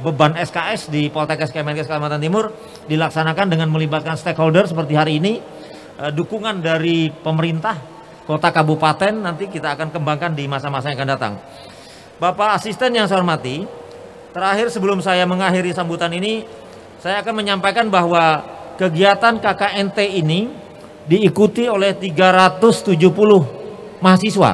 beban SKS di Poltekkes Kemenkes Kalimantan Timur, dilaksanakan dengan melibatkan stakeholder seperti hari ini, dukungan dari pemerintah, kota, kabupaten, nanti kita akan kembangkan di masa-masa yang akan datang. Bapak Asisten yang saya hormati, terakhir sebelum saya mengakhiri sambutan ini, saya akan menyampaikan bahwa kegiatan KKNT ini diikuti oleh 370 mahasiswa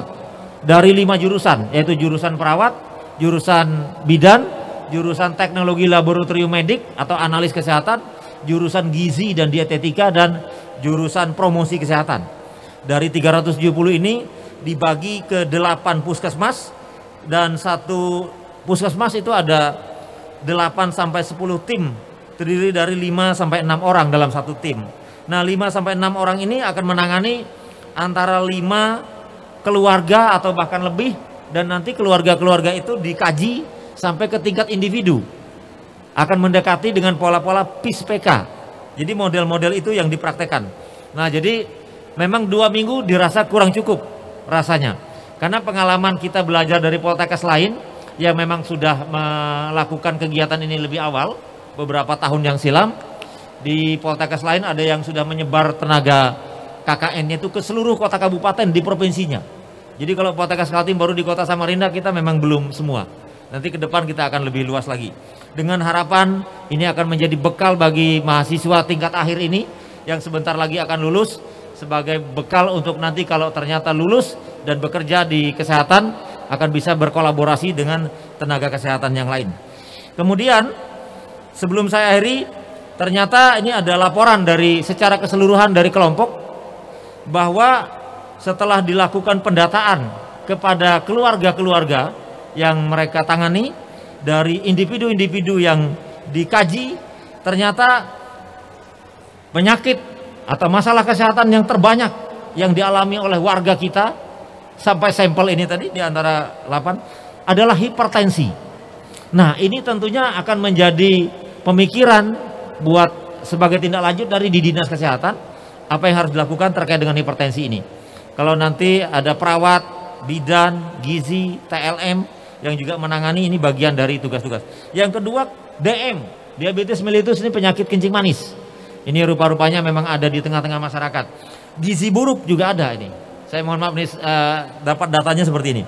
dari 5 jurusan, yaitu jurusan perawat, jurusan bidan, jurusan teknologi laboratorium medik atau analis kesehatan, jurusan gizi dan dietetika, dan jurusan promosi kesehatan. Dari 370 ini dibagi ke 8 puskesmas, dan satu puskesmas itu ada 8 sampai 10 tim, terdiri dari 5 sampai 6 orang dalam satu tim. Nah, 5 sampai 6 orang ini akan menangani antara 5 keluarga atau bahkan lebih, dan nanti keluarga-keluarga itu dikaji sampai ke tingkat individu. Akan mendekati dengan pola-pola PIS-PK. Jadi model-model itu yang dipraktekkan. Nah, jadi memang 2 minggu dirasa kurang cukup rasanya. Karena pengalaman kita belajar dari Poltekkes lain yang memang sudah melakukan kegiatan ini lebih awal, beberapa tahun yang silam. Di Poltekkes lain ada yang sudah menyebar tenaga KKN-nya itu ke seluruh kota kabupaten di provinsinya. Jadi kalau Poltekkes Kaltim baru di kota Samarinda, kita memang belum semua. Nanti ke depan kita akan lebih luas lagi. Dengan harapan ini akan menjadi bekal bagi mahasiswa tingkat akhir ini yang sebentar lagi akan lulus, sebagai bekal untuk nanti kalau ternyata lulus dan bekerja di kesehatan akan bisa berkolaborasi dengan tenaga kesehatan yang lain. Kemudian sebelum saya akhiri, ternyata ini ada laporan dari secara keseluruhan dari kelompok bahwa setelah dilakukan pendataan kepada keluarga-keluarga yang mereka tangani dari individu-individu yang dikaji, ternyata penyakit atau masalah kesehatan yang terbanyak yang dialami oleh warga kita sampai sampel ini tadi di antara 8 adalah hipertensi. Nah, ini tentunya akan menjadi pemikiran buat sebagai tindak lanjut dari di Dinas Kesehatan apa yang harus dilakukan terkait dengan hipertensi ini. Kalau nanti ada perawat, bidan, gizi, TLM yang juga menangani, ini bagian dari tugas-tugas. Yang kedua, DM, diabetes mellitus, ini penyakit kencing manis. Ini rupa-rupanya memang ada di tengah-tengah masyarakat. Gizi buruk juga ada ini. Saya mohon maaf nih, dapat datanya seperti ini.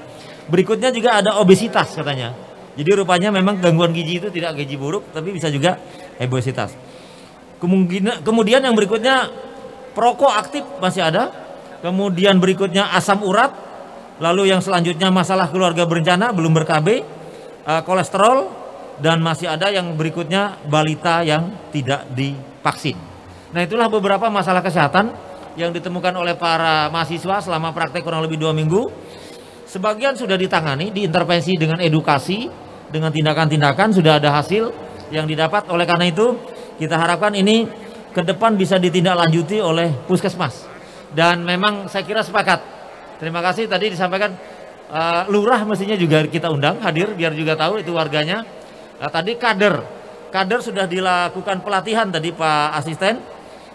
Berikutnya juga ada obesitas katanya. Jadi rupanya memang gangguan gizi itu tidak gizi buruk, tapi bisa juga obesitas. Kemudian yang berikutnya perokok aktif masih ada. Kemudian berikutnya asam urat. Lalu yang selanjutnya masalah keluarga berencana belum ber-KB, kolesterol, dan masih ada yang berikutnya balita yang tidak divaksin. Nah, itulah beberapa masalah kesehatan yang ditemukan oleh para mahasiswa selama praktek kurang lebih 2 minggu. Sebagian sudah ditangani, diintervensi dengan edukasi, dengan tindakan-tindakan, sudah ada hasil yang didapat. Oleh karena itu kita harapkan ini ke depan bisa ditindaklanjuti oleh puskesmas. Dan memang saya kira sepakat. Terima kasih tadi disampaikan lurah mestinya juga kita undang hadir biar juga tahu itu warganya. Tadi kader sudah dilakukan pelatihan tadi Pak Asisten,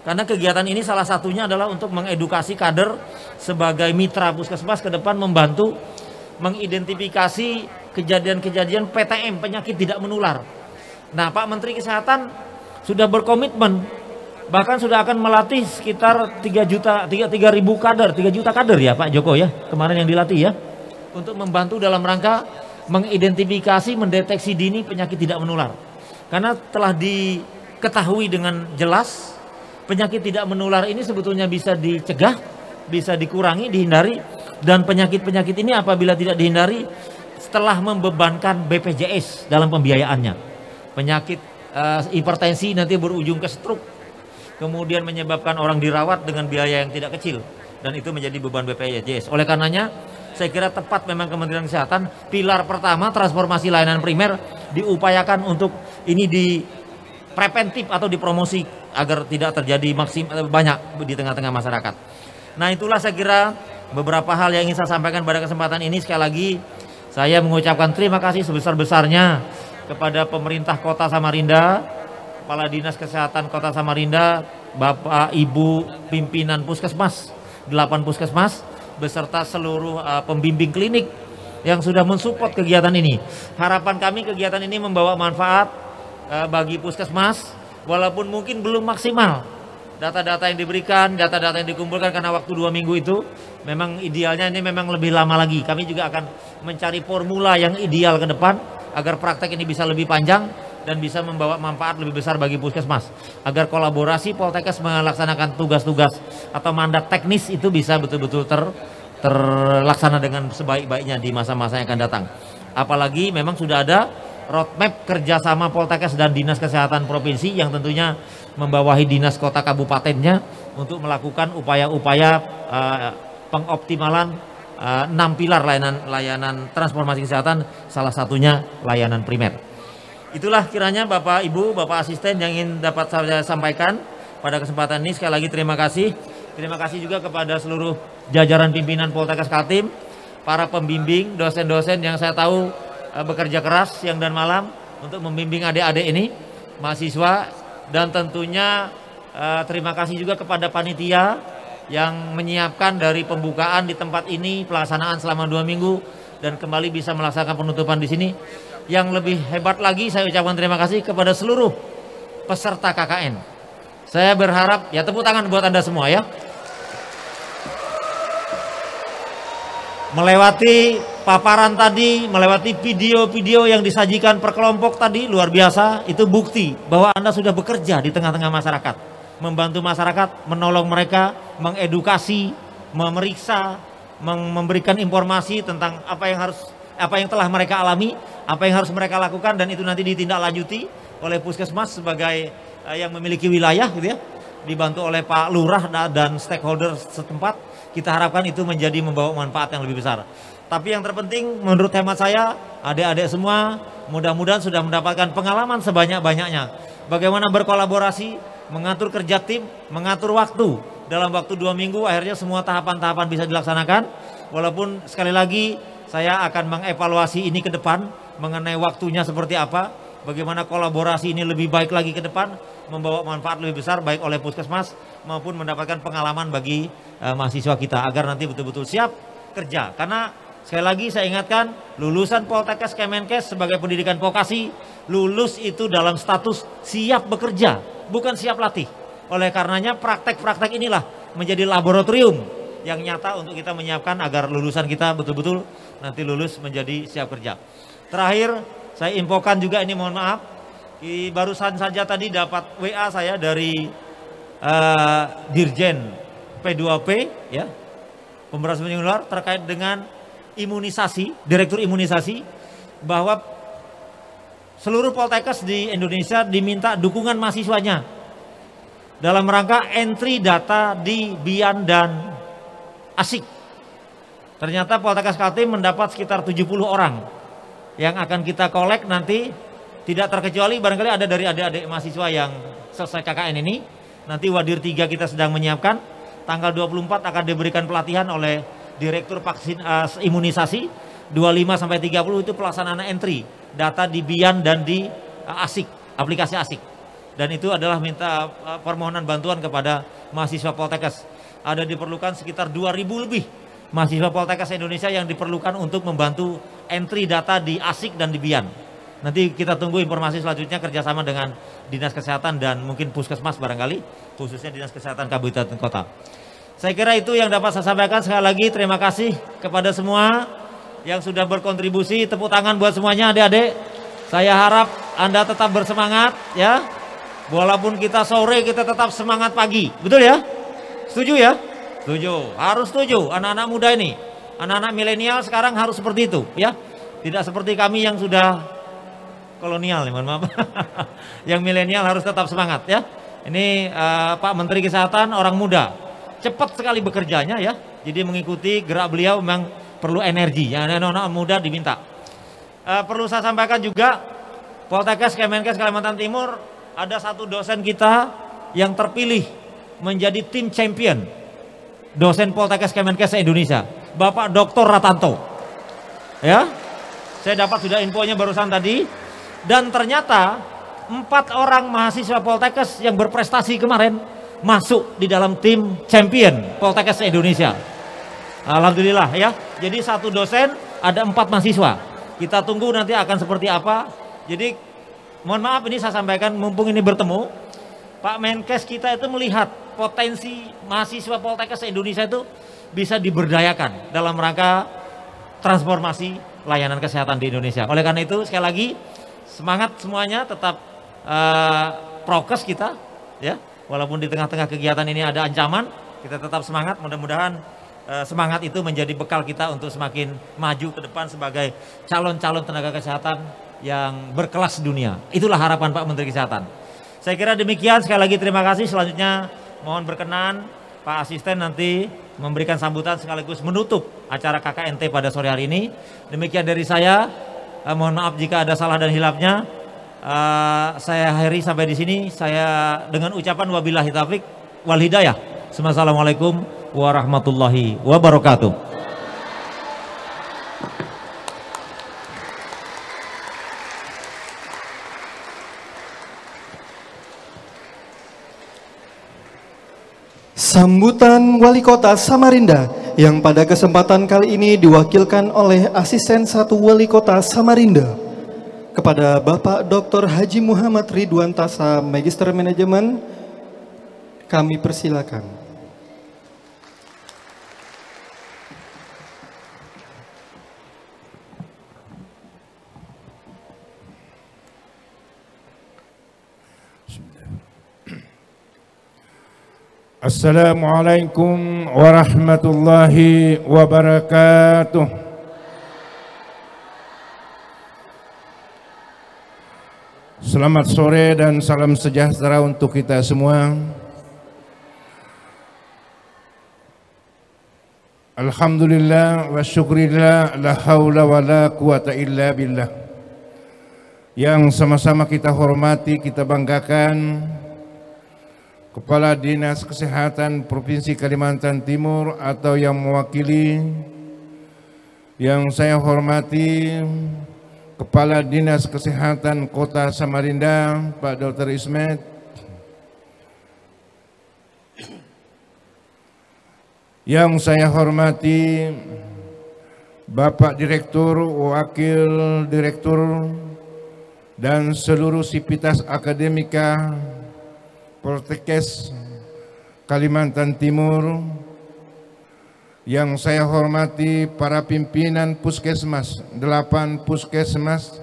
karena kegiatan ini salah satunya adalah untuk mengedukasi kader sebagai mitra puskesmas ke depan, membantu mengidentifikasi kejadian-kejadian PTM, penyakit tidak menular. Nah, Pak Menteri Kesehatan sudah berkomitmen, bahkan sudah akan melatih sekitar 3.000 kader, 3 juta kader ya Pak Joko ya, kemarin yang dilatih ya, untuk membantu dalam rangka mengidentifikasi, mendeteksi dini penyakit tidak menular. Karena telah diketahui dengan jelas penyakit tidak menular ini sebetulnya bisa dicegah, bisa dikurangi, dihindari, dan penyakit-penyakit ini apabila tidak dihindari setelah membebankan BPJS dalam pembiayaannya. Penyakit hipertensi nanti berujung ke stroke, kemudian menyebabkan orang dirawat dengan biaya yang tidak kecil, dan itu menjadi beban BPJS. Oleh karenanya saya kira tepat memang Kementerian Kesehatan pilar pertama transformasi layanan primer diupayakan untuk ini di preventif atau dipromosi agar tidak terjadi banyak di tengah-tengah masyarakat. Nah, itulah saya kira beberapa hal yang ingin saya sampaikan pada kesempatan ini. Sekali lagi saya mengucapkan terima kasih sebesar-besarnya kepada pemerintah Kota Samarinda, Kepala Dinas Kesehatan Kota Samarinda, Bapak Ibu pimpinan puskesmas, 8 puskesmas, beserta seluruh pembimbing klinik yang sudah mensupport kegiatan ini. Harapan kami kegiatan ini membawa manfaat bagi puskesmas, walaupun mungkin belum maksimal. Data-data yang diberikan, data-data yang dikumpulkan karena waktu 2 minggu itu, memang idealnya ini memang lebih lama lagi. Kami juga akan mencari formula yang ideal ke depan, agar praktek ini bisa lebih panjang dan bisa membawa manfaat lebih besar bagi puskesmas, agar kolaborasi Poltekkes melaksanakan tugas-tugas atau mandat teknis itu bisa betul-betul terlaksana dengan sebaik-baiknya di masa-masa yang akan datang. Apalagi memang sudah ada roadmap kerjasama Poltekkes dan Dinas Kesehatan Provinsi yang tentunya membawahi Dinas Kota Kabupatennya untuk melakukan upaya-upaya pengoptimalan 6 pilar layanan transformasi kesehatan, salah satunya layanan primer. Itulah kiranya Bapak Ibu, Bapak Asisten yang ingin dapat saya sampaikan pada kesempatan ini. Sekali lagi terima kasih. Terima kasih juga kepada seluruh jajaran pimpinan Poltekkes Kaltim, para pembimbing, dosen-dosen yang saya tahu bekerja keras siang dan malam untuk membimbing adik-adik ini, mahasiswa, dan tentunya terima kasih juga kepada panitia yang menyiapkan dari pembukaan di tempat ini, pelaksanaan selama 2 minggu, dan kembali bisa melaksanakan penutupan di sini. Yang lebih hebat lagi saya ucapkan terima kasih kepada seluruh peserta KKN. Saya berharap, ya tepuk tangan buat Anda semua ya. Melewati paparan tadi, melewati video-video yang disajikan per kelompok tadi, luar biasa. Itu bukti bahwa Anda sudah bekerja di tengah-tengah masyarakat, membantu masyarakat, menolong mereka, mengedukasi, memeriksa, memberikan informasi tentang apa yang telah mereka alami, apa yang harus mereka lakukan, dan itu nanti ditindaklanjuti oleh puskesmas sebagai yang memiliki wilayah gitu ya, dibantu oleh Pak Lurah dan stakeholder setempat. Kita harapkan itu menjadi membawa manfaat yang lebih besar. Tapi yang terpenting menurut hemat saya, adik-adik semua mudah-mudahan sudah mendapatkan pengalaman sebanyak-banyaknya bagaimana berkolaborasi, mengatur kerja tim, mengatur waktu. Dalam waktu 2 minggu akhirnya semua tahapan-tahapan bisa dilaksanakan. Walaupun sekali lagi saya akan mengevaluasi ini ke depan mengenai waktunya seperti apa, bagaimana kolaborasi ini lebih baik lagi ke depan, membawa manfaat lebih besar baik oleh puskesmas maupun mendapatkan pengalaman bagi mahasiswa kita agar nanti betul-betul siap kerja. Karena sekali lagi saya ingatkan, lulusan Poltekkes Kemenkes sebagai pendidikan vokasi, lulus itu dalam status siap bekerja, bukan siap latih. Oleh karenanya praktek-praktek inilah menjadi laboratorium yang nyata untuk kita menyiapkan agar lulusan kita betul-betul nanti lulus menjadi siap kerja. Terakhir, saya infokan juga ini, mohon maaf, barusan saja tadi dapat WA saya dari Dirjen P2P ya, pemberantasan penyakit menular terkait dengan imunisasi, Direktur Imunisasi, bahwa seluruh Poltekkes di Indonesia diminta dukungan mahasiswanya dalam rangka entry data di BIAN dan ASIK. Ternyata Poltekkes Kaltim mendapat sekitar 70 orang yang akan kita kolek nanti, tidak terkecuali barangkali ada dari adik-adik mahasiswa yang selesai KKN ini. Nanti Wadir 3 kita sedang menyiapkan, tanggal 24 akan diberikan pelatihan oleh Direktur vaksin imunisasi, 25 sampai 30 itu pelaksanaan entry data di BIAN dan di ASIK, aplikasi ASIK. Dan itu adalah minta permohonan bantuan kepada mahasiswa Poltekkes. Ada diperlukan sekitar 2.000 lebih mahasiswa Poltekkes Indonesia yang diperlukan untuk membantu entry data di ASIK dan di BIAN. Nanti kita tunggu informasi selanjutnya kerjasama dengan Dinas Kesehatan dan mungkin Puskesmas barangkali, khususnya Dinas Kesehatan Kabupaten Kota. Saya kira itu yang dapat saya sampaikan. Sekali lagi terima kasih kepada semua yang sudah berkontribusi. Tepuk tangan buat semuanya adik-adik. Saya harap Anda tetap bersemangat ya. Walaupun kita sore kita tetap semangat pagi. Betul ya? Setuju ya? Setuju. Harus setuju anak-anak muda ini. Anak-anak milenial sekarang harus seperti itu ya. Tidak seperti kami yang sudah kolonial, mohon maaf. Yang milenial harus tetap semangat ya. Ini Pak Menteri Kesehatan orang muda, cepat sekali bekerjanya ya. Jadi mengikuti gerak beliau memang perlu energi. Ya, anak-anak muda diminta. Perlu saya sampaikan juga, Poltekkes Kemenkes Kalimantan Timur ada satu dosen kita yang terpilih menjadi tim champion dosen Poltekkes Kemenkes Indonesia, Bapak Dr. Ratanto. Ya, saya dapat sudah infonya barusan tadi. Dan ternyata 4 orang mahasiswa Poltekkes yang berprestasi kemarin masuk di dalam tim champion Poltekkes Indonesia. Alhamdulillah ya. Jadi satu dosen ada 4 mahasiswa. Kita tunggu nanti akan seperti apa. Jadi mohon maaf ini saya sampaikan mumpung ini bertemu. Pak Menkes kita itu melihat potensi mahasiswa Poltekkes Indonesia itu bisa diberdayakan dalam rangka transformasi layanan kesehatan di Indonesia. Oleh karena itu sekali lagi semangat semuanya, tetap prokes kita ya. Walaupun di tengah-tengah kegiatan ini ada ancaman, kita tetap semangat. Mudah-mudahan semangat itu menjadi bekal kita untuk semakin maju ke depan sebagai calon-calon tenaga kesehatan yang berkelas dunia. Itulah harapan Pak Menteri Kesehatan. Saya kira demikian, sekali lagi terima kasih. Selanjutnya mohon berkenan Pak Asisten nanti memberikan sambutan sekaligus menutup acara KKNT pada sore hari ini. Demikian dari saya. Mohon maaf jika ada salah dan hilafnya. Saya akhiri sampai di sini. Saya dengan ucapan wabillahi taufik wal hidayah. Assalamualaikum warahmatullahi wabarakatuh. Sambutan Wali Kota Samarinda yang pada kesempatan kali ini diwakilkan oleh Asisten 1 Wali Kota Samarinda kepada Bapak Dr. Haji Muhammad Ridwan Tasa, Magister Manajemen, kami persilakan. Assalamualaikum warahmatullahi wabarakatuh. Selamat sore dan salam sejahtera untuk kita semua. Alhamdulillah wa syukrillah, la haula wa la quwata illa billah. Yang sama-sama kita hormati, kita banggakan Kepala Dinas Kesehatan Provinsi Kalimantan Timur atau yang mewakili, yang saya hormati Kepala Dinas Kesehatan Kota Samarinda, Pak Dr. Ismet, yang saya hormati Bapak Direktur, Wakil Direktur, dan seluruh sivitas akademika Poltekkes Kalimantan Timur, yang saya hormati para pimpinan puskesmas, 8 puskesmas,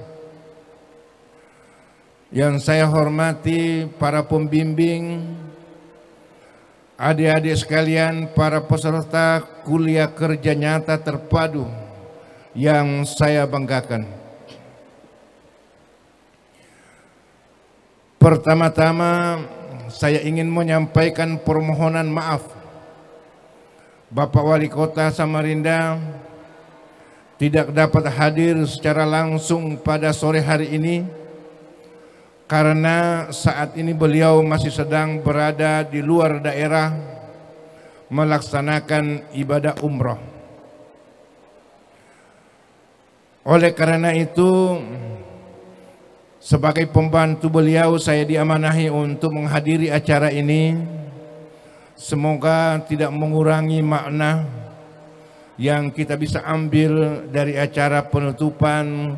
yang saya hormati para pembimbing, adik-adik sekalian, para peserta kuliah kerja nyata terpadu yang saya banggakan. Pertama-tama saya ingin menyampaikan permohonan maaf. Bapak Wali Kota Samarinda tidak dapat hadir secara langsung pada sore hari ini karena saat ini beliau masih sedang berada di luar daerah melaksanakan ibadah umroh. Oleh karena itu, sebagai pembantu beliau, saya diamanahi untuk menghadiri acara ini. Semoga tidak mengurangi makna yang kita bisa ambil dari acara penutupan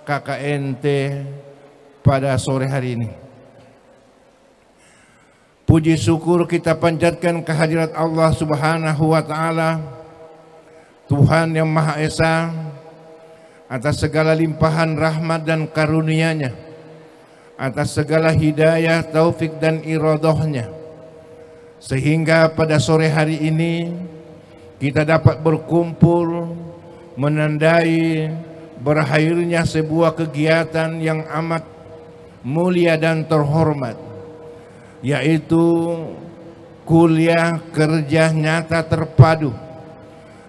KKNT pada sore hari ini. Puji syukur kita panjatkan kehadirat Allah Subhanahu wa Ta'ala, Tuhan yang Maha Esa, atas segala limpahan rahmat dan karunia-Nya, atas segala hidayah, taufik dan iradahnya, sehingga pada sore hari ini kita dapat berkumpul menandai berakhirnya sebuah kegiatan yang amat mulia dan terhormat, yaitu kuliah kerja nyata terpadu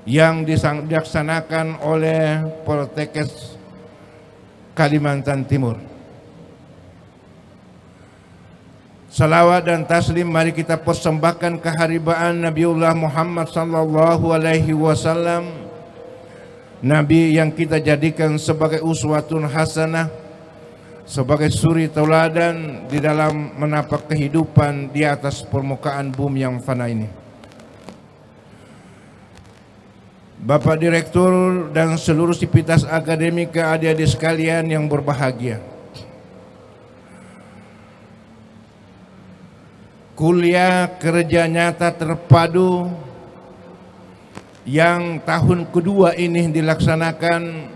yang dilaksanakan oleh Poltekkes Kalimantan Timur. Salawat dan taslim mari kita persembahkan keharibaan Nabiullah Muhammad sallallahu alaihi wasallam, Nabi yang kita jadikan sebagai uswatun hasanah, sebagai suri tauladan di dalam menapak kehidupan di atas permukaan bumi yang fana ini. Bapak Direktur dan seluruh sivitas akademika, adik-adik sekalian yang berbahagia, kuliah kerja nyata terpadu yang tahun kedua ini dilaksanakan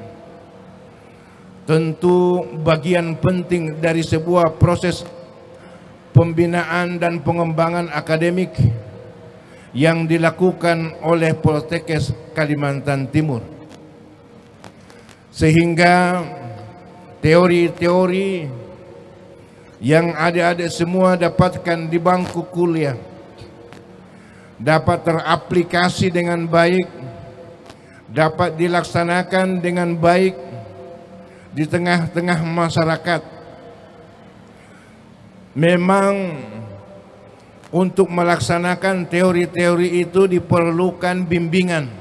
tentu bagian penting dari sebuah proses pembinaan dan pengembangan akademik yang dilakukan oleh Poltekkes Kalimantan Timur, sehingga teori-teori yang adik-adik semua dapatkan di bangku kuliah dapat teraplikasi dengan baik, dapat dilaksanakan dengan baik di tengah-tengah masyarakat. Memang untuk melaksanakan teori-teori itu diperlukan bimbingan.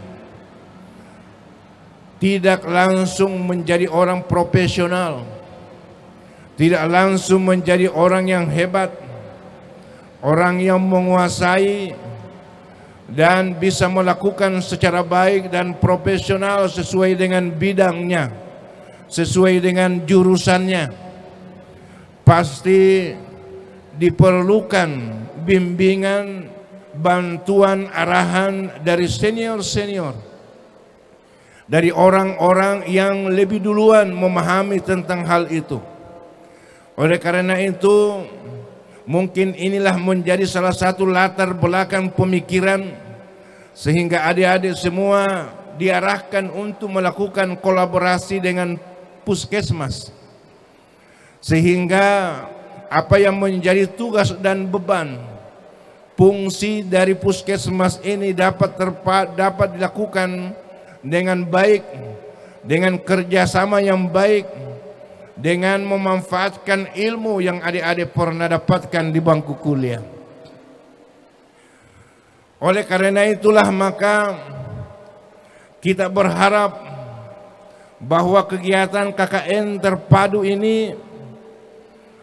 Tidak langsung menjadi orang profesional, tidak langsung menjadi orang yang hebat, orang yang menguasai dan bisa melakukan secara baik dan profesional sesuai dengan bidangnya, sesuai dengan jurusannya. Pasti diperlukan bimbingan, bantuan, arahan dari senior-senior, dari orang-orang yang lebih duluan memahami tentang hal itu. Oleh karena itu, mungkin inilah menjadi salah satu latar belakang pemikiran sehingga adik-adik semua diarahkan untuk melakukan kolaborasi dengan Puskesmas, sehingga apa yang menjadi tugas dan beban, fungsi dari Puskesmas ini dapat dilakukan dengan baik, dengan kerjasama yang baik, dengan memanfaatkan ilmu yang adik-adik pernah dapatkan di bangku kuliah. Oleh karena itulah maka kita berharap bahwa kegiatan KKN terpadu ini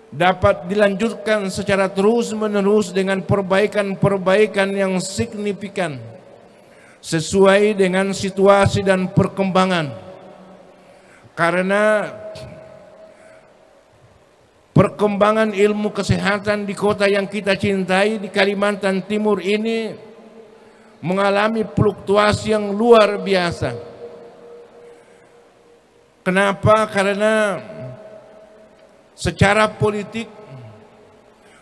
dapat dilanjutkan secara terus-menerus dengan perbaikan-perbaikan yang signifikan sesuai dengan situasi dan perkembangan. Karena perkembangan ilmu kesehatan di kota yang kita cintai di Kalimantan Timur ini mengalami fluktuasi yang luar biasa. Kenapa? Karena secara politik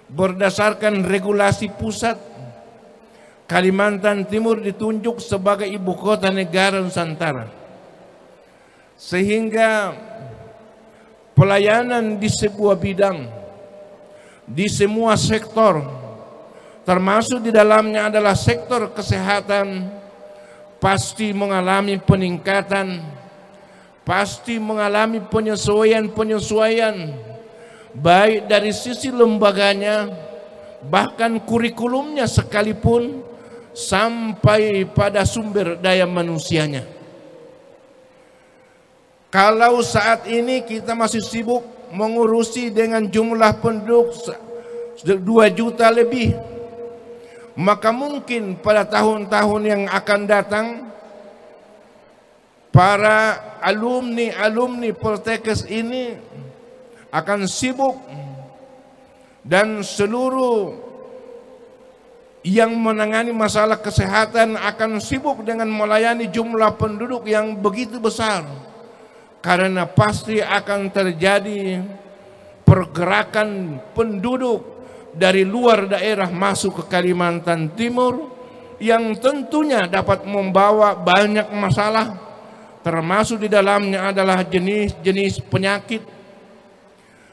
berdasarkan regulasi pusat, Kalimantan Timur ditunjuk sebagai ibu kota negara Nusantara, sehingga pelayanan di sebuah bidang, di semua sektor, termasuk di dalamnya adalah sektor kesehatan, pasti mengalami peningkatan, pasti mengalami penyesuaian, baik dari sisi lembaganya, bahkan kurikulumnya sekalipun, sampai pada sumber daya manusianya. Kalau saat ini kita masih sibuk mengurusi dengan jumlah penduduk 2 juta lebih, maka mungkin pada tahun-tahun yang akan datang para alumni Poltekkes ini akan sibuk, dan seluruh yang menangani masalah kesehatan akan sibuk dengan melayani jumlah penduduk yang begitu besar, karena pasti akan terjadi pergerakan penduduk dari luar daerah masuk ke Kalimantan Timur yang tentunya dapat membawa banyak masalah, termasuk di dalamnya adalah jenis-jenis penyakit,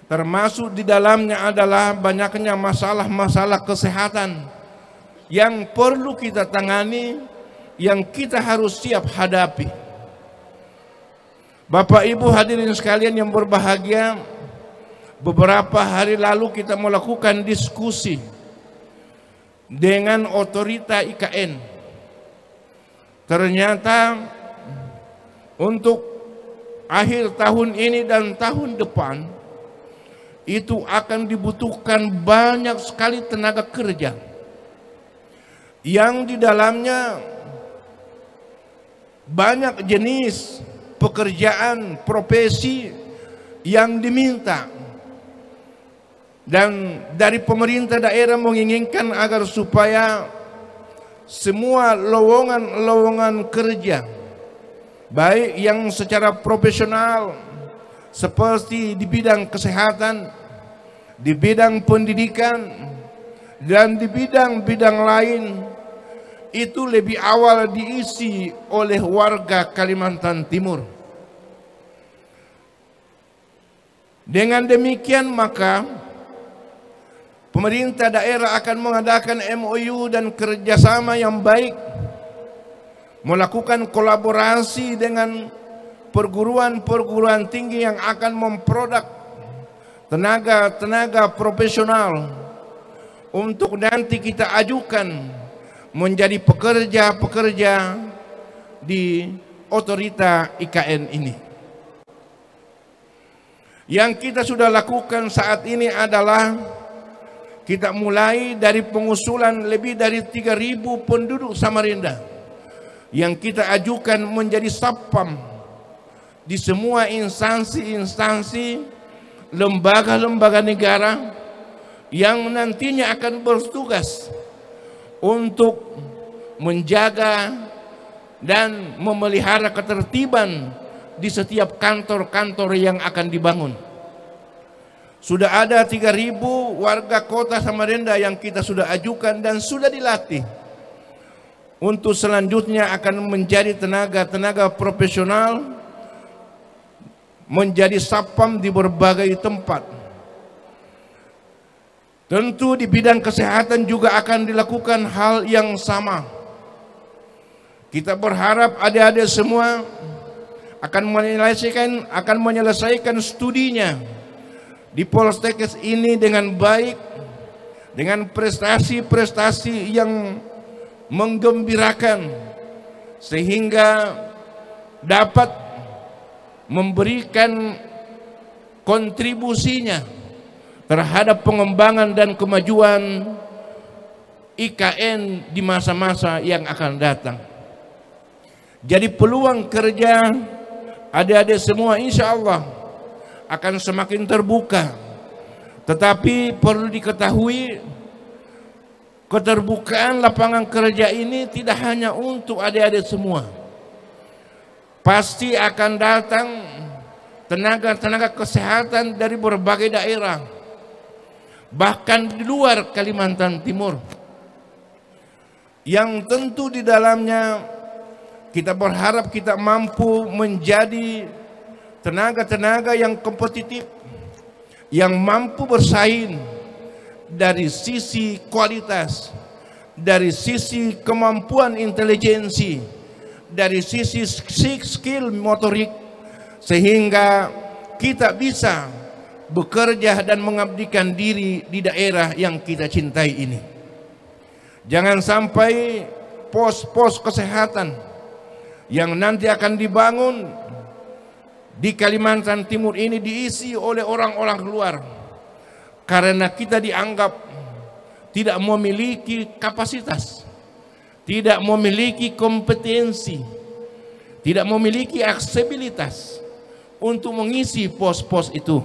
termasuk di dalamnya adalah banyaknya masalah-masalah kesehatan yang perlu kita tangani, yang kita harus siap hadapi. Bapak Ibu hadirin sekalian yang berbahagia, beberapa hari lalu kita melakukan diskusi dengan otorita IKN. Ternyata untuk akhir tahun ini dan tahun depan itu akan dibutuhkan banyak sekali tenaga kerja yang di dalamnya banyak jenis pekerjaan, profesi yang diminta, dan dari pemerintah daerah menginginkan agar supaya semua lowongan kerja, baik yang secara profesional seperti di bidang kesehatan, di bidang pendidikan, dan di bidang-bidang lain, itu lebih awal diisi oleh warga Kalimantan Timur. Dengan demikian maka pemerintah daerah akan mengadakan MOU dan kerjasama yang baik, melakukan kolaborasi dengan perguruan-perguruan tinggi yang akan memproduk tenaga profesional untuk nanti kita ajukan menjadi pekerja-pekerja di otorita IKN ini. Yang kita sudah lakukan saat ini adalah kita mulai dari pengusulan lebih dari 3.000 penduduk Samarinda yang kita ajukan menjadi satpam di semua instansi-instansi, lembaga-lembaga negara yang nantinya akan bertugas untuk menjaga dan memelihara ketertiban di setiap kantor-kantor yang akan dibangun. Sudah ada 3.000 warga kota Samarinda yang kita sudah ajukan dan sudah dilatih untuk selanjutnya akan menjadi tenaga profesional, menjadi satpam di berbagai tempat. Tentu di bidang kesehatan juga akan dilakukan hal yang sama. Kita berharap adik-adik semua akan menyelesaikan studinya di Poltekkes ini dengan baik, dengan prestasi-prestasi yang menggembirakan, sehingga dapat memberikan kontribusinya terhadap pengembangan dan kemajuan IKN di masa-masa yang akan datang. Jadi peluang kerja adik-adik semua insya Allah akan semakin terbuka. Tetapi perlu diketahui, keterbukaan lapangan kerja ini tidak hanya untuk adik-adik semua. Pasti akan datang tenaga-tenaga kesehatan dari berbagai daerah, bahkan di luar Kalimantan Timur, yang tentu di dalamnya kita berharap kita mampu menjadi tenaga-tenaga yang kompetitif, yang mampu bersaing dari sisi kualitas, dari sisi kemampuan intelijensi, dari sisi skill motorik, sehingga kita bisa bekerja dan mengabdikan diri di daerah yang kita cintai ini. Jangan sampai pos-pos kesehatan yang nanti akan dibangun di Kalimantan Timur ini diisi oleh orang-orang luar, karena kita dianggap tidak memiliki kapasitas, tidak memiliki kompetensi, tidak memiliki aksesibilitas untuk mengisi pos-pos itu.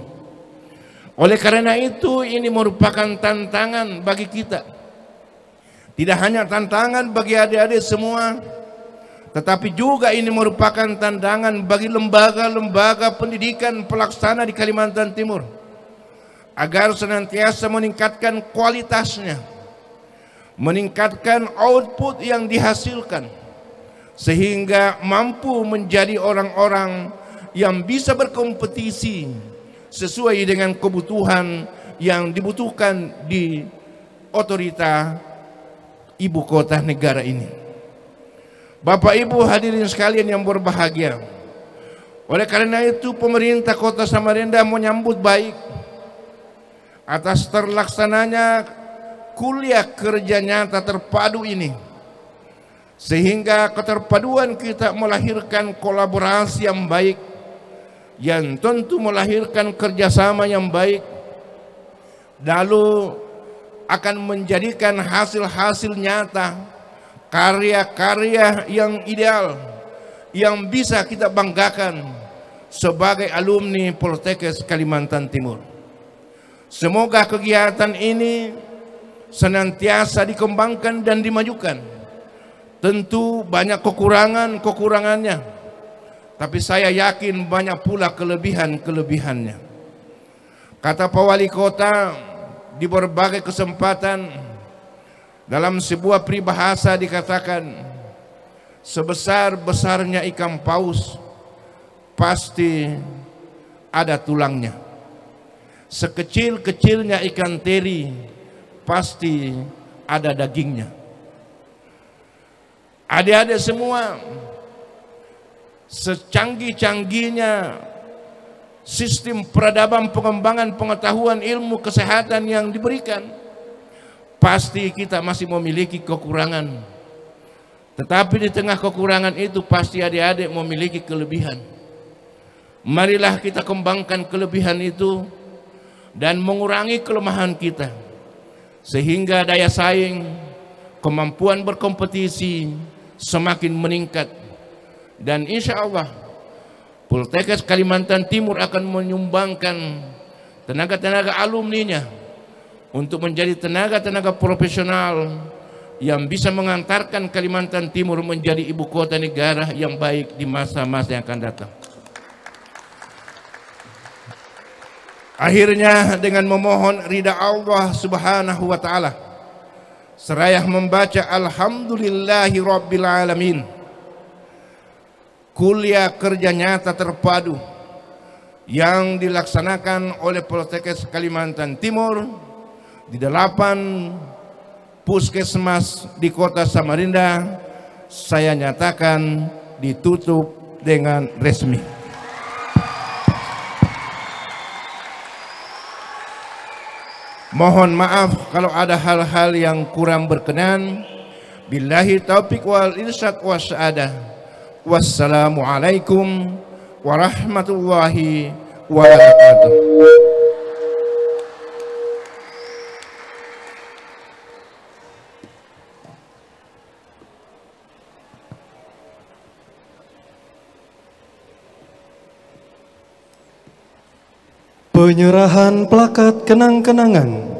Oleh karena itu, ini merupakan tantangan bagi kita. Tidak hanya tantangan bagi adik-adik semua, tetapi juga ini merupakan tantangan bagi lembaga-lembaga pendidikan pelaksana di Kalimantan Timur, agar senantiasa meningkatkan kualitasnya, meningkatkan output yang dihasilkan, sehingga mampu menjadi orang-orang yang bisa berkompetisi sesuai dengan kebutuhan yang dibutuhkan di otorita ibu kota negara ini. Bapak Ibu hadirin sekalian yang berbahagia, oleh karena itu pemerintah Kota Samarinda menyambut baik atas terlaksananya kuliah kerja nyata terpadu ini, sehingga keterpaduan kita melahirkan kolaborasi yang baik, yang tentu melahirkan kerjasama yang baik, lalu akan menjadikan hasil-hasil nyata, karya-karya yang ideal, yang bisa kita banggakan sebagai alumni Poltekkes Kalimantan Timur. Semoga kegiatan ini senantiasa dikembangkan dan dimajukan. Tentu banyak kekurangannya, tapi saya yakin banyak pula kelebihan-kelebihannya. Kata Pak Wali Kota di berbagai kesempatan, dalam sebuah peribahasa dikatakan, sebesar-besarnya ikan paus pasti ada tulangnya, sekecil-kecilnya ikan teri pasti ada dagingnya. Adik-adik semua, secanggih-canggihnya sistem peradaban pengembangan pengetahuan ilmu kesehatan yang diberikan, pasti kita masih memiliki kekurangan. Tetapi di tengah kekurangan itu pasti adik-adik memiliki kelebihan. Marilah kita kembangkan kelebihan itu dan mengurangi kelemahan kita, sehingga daya saing, kemampuan berkompetisi semakin meningkat. Dan insya Allah Poltekkes Kalimantan Timur akan menyumbangkan tenaga-tenaga alumninya untuk menjadi tenaga-tenaga profesional yang bisa mengantarkan Kalimantan Timur menjadi ibu kota negara yang baik di masa-masa yang akan datang. Akhirnya dengan memohon ridha Allah Subhanahu wa taala, seraya membaca alhamdulillahi rabbil alamin, kuliah kerja nyata terpadu yang dilaksanakan oleh Poltekkes Kalimantan Timur di 8 puskesmas di Kota Samarinda, saya nyatakan ditutup dengan resmi. Mohon maaf kalau ada hal-hal yang kurang berkenan. Billahi taufiq wal irsyad wassa'adah. Wassalamualaikum warahmatullahi wabarakatuh. Penyerahan plakat kenang-kenangan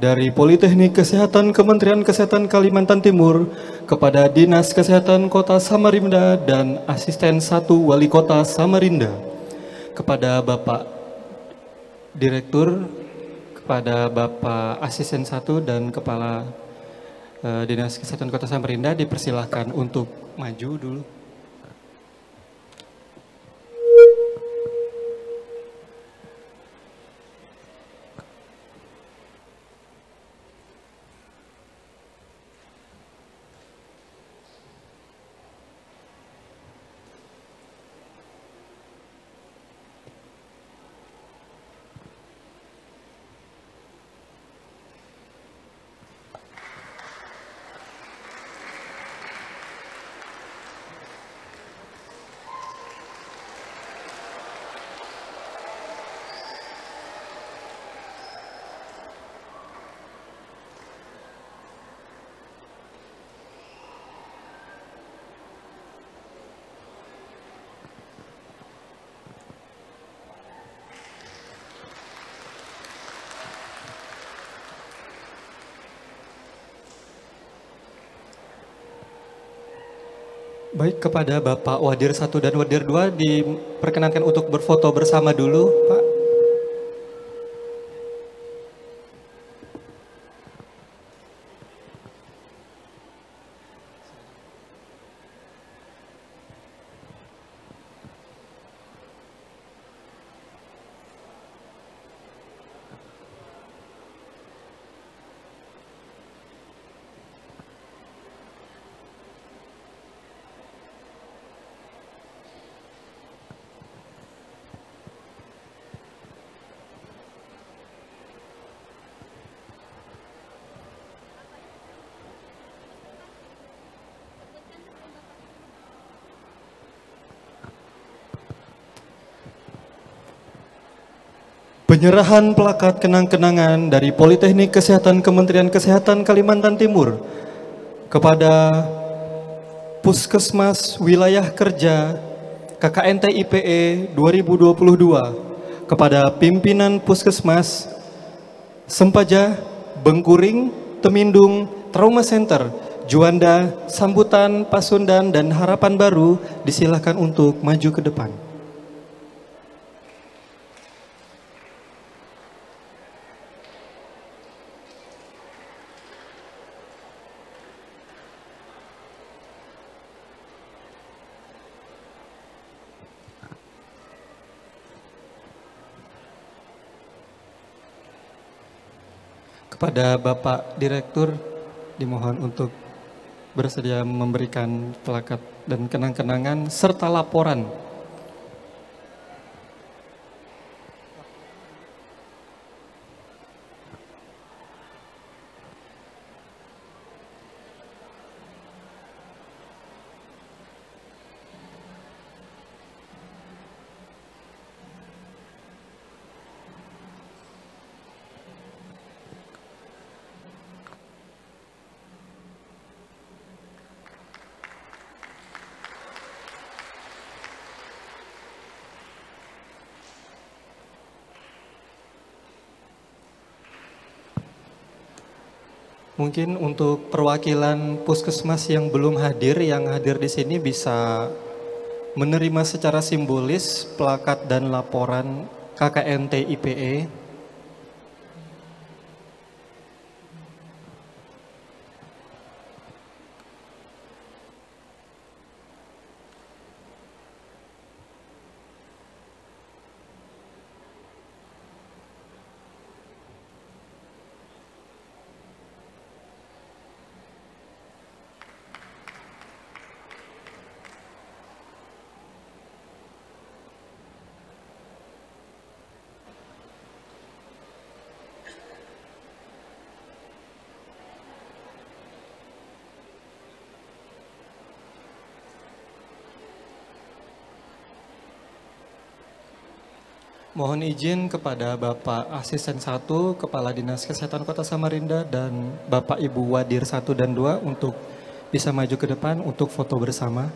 dari Politeknik Kesehatan Kementerian Kesehatan Kalimantan Timur kepada Dinas Kesehatan Kota Samarinda dan Asisten 1 Wali Kota Samarinda, kepada Bapak Direktur, kepada Bapak Asisten 1 dan Kepala Dinas Kesehatan Kota Samarinda dipersilahkan untuk maju dulu. Baik, kepada Bapak Wadir 1 dan Wadir 2 diperkenankan untuk berfoto bersama dulu, Pak. Penyerahan plakat kenang-kenangan dari Politeknik Kesehatan Kementerian Kesehatan Kalimantan Timur kepada Puskesmas Wilayah Kerja KKNT IPE 2022 kepada pimpinan Puskesmas Sempaja, Bengkuring, Temindung, Trauma Center, Juanda, Sambutan, Pasundan, dan Harapan Baru disilahkan untuk maju ke depan. Kepada Bapak Direktur dimohon untuk bersedia memberikan plakat dan kenang-kenangan serta laporan. Mungkin untuk perwakilan puskesmas yang belum hadir, yang hadir di sini bisa menerima secara simbolis plakat dan laporan KKNT IPE. Mohon izin kepada Bapak Asisten 1, Kepala Dinas Kesehatan Kota Samarinda, dan Bapak Ibu Wadir 1 dan 2 untuk bisa maju ke depan untuk foto bersama.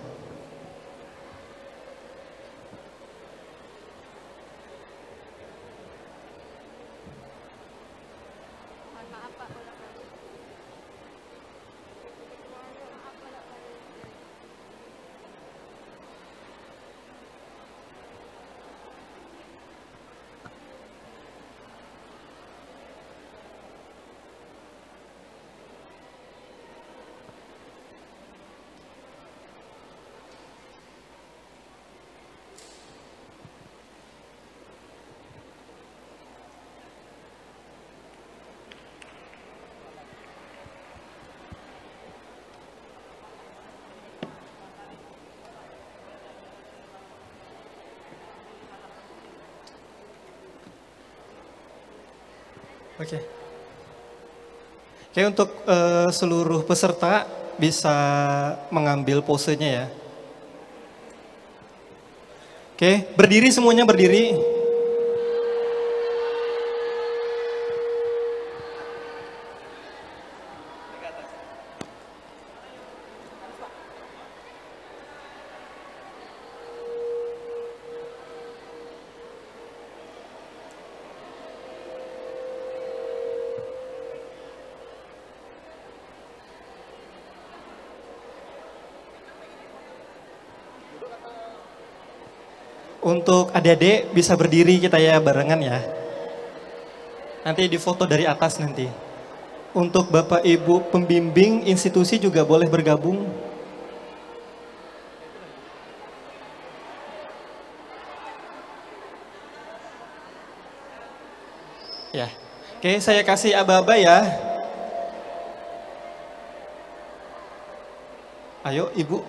Oke. Oke, untuk seluruh peserta bisa mengambil posenya ya. Oke, berdiri semuanya, berdiri. Untuk adik-adik bisa berdiri kita ya barengan ya. Nanti difoto dari atas nanti. Untuk Bapak Ibu pembimbing institusi juga boleh bergabung. Ya. Oke, saya kasih aba-aba ya. Ayo Ibu.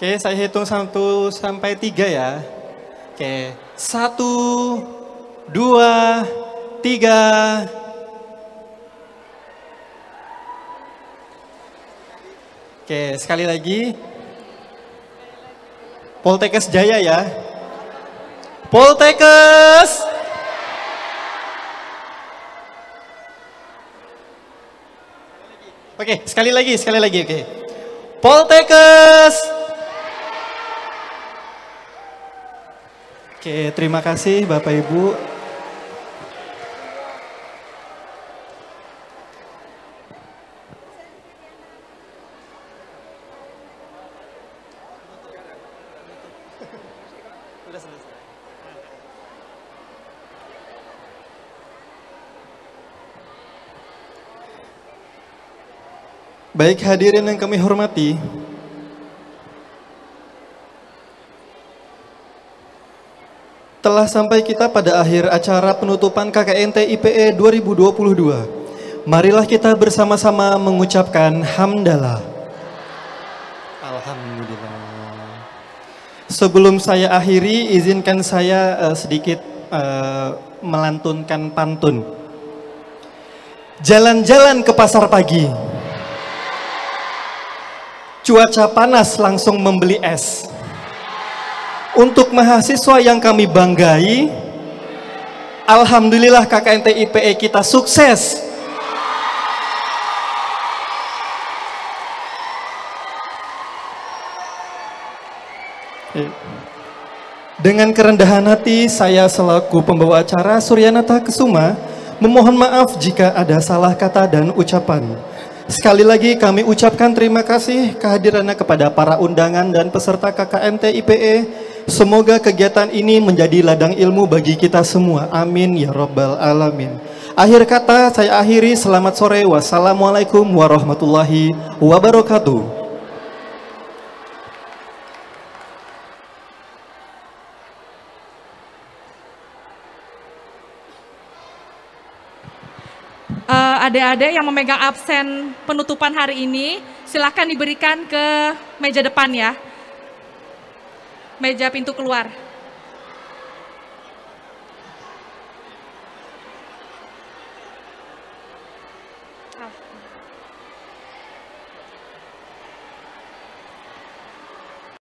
Oke, saya hitung 1 sampai 3 ya. Oke, 1, 2, 3. Oke, sekali lagi. Poltekkes Jaya ya. Poltekkes. Oke, sekali lagi, oke. Poltekkes. Oke, terima kasih Bapak Ibu. Baik hadirin yang kami hormati, telah sampai kita pada akhir acara penutupan KKNT IPE 2022. Marilah kita bersama-sama mengucapkan hamdalah. Alhamdulillah. Sebelum saya akhiri, izinkan saya sedikit melantunkan pantun. Jalan-jalan ke pasar pagi. Cuaca panas langsung membeli es. Untuk mahasiswa yang kami banggai, alhamdulillah KKNT IPE kita sukses. Dengan kerendahan hati, saya selaku pembawa acara Suryanata Kesuma memohon maaf jika ada salah kata dan ucapan. Sekali lagi kami ucapkan terima kasih kehadirannya kepada para undangan dan peserta KKNT IPE. Semoga kegiatan ini menjadi ladang ilmu bagi kita semua. Amin ya Rabbal Alamin. Akhir kata saya akhiri, selamat sore. Wassalamualaikum warahmatullahi wabarakatuh. Adik-adik yang memegang absen penutupan hari ini, silakan diberikan ke meja depan ya. Meja pintu keluar.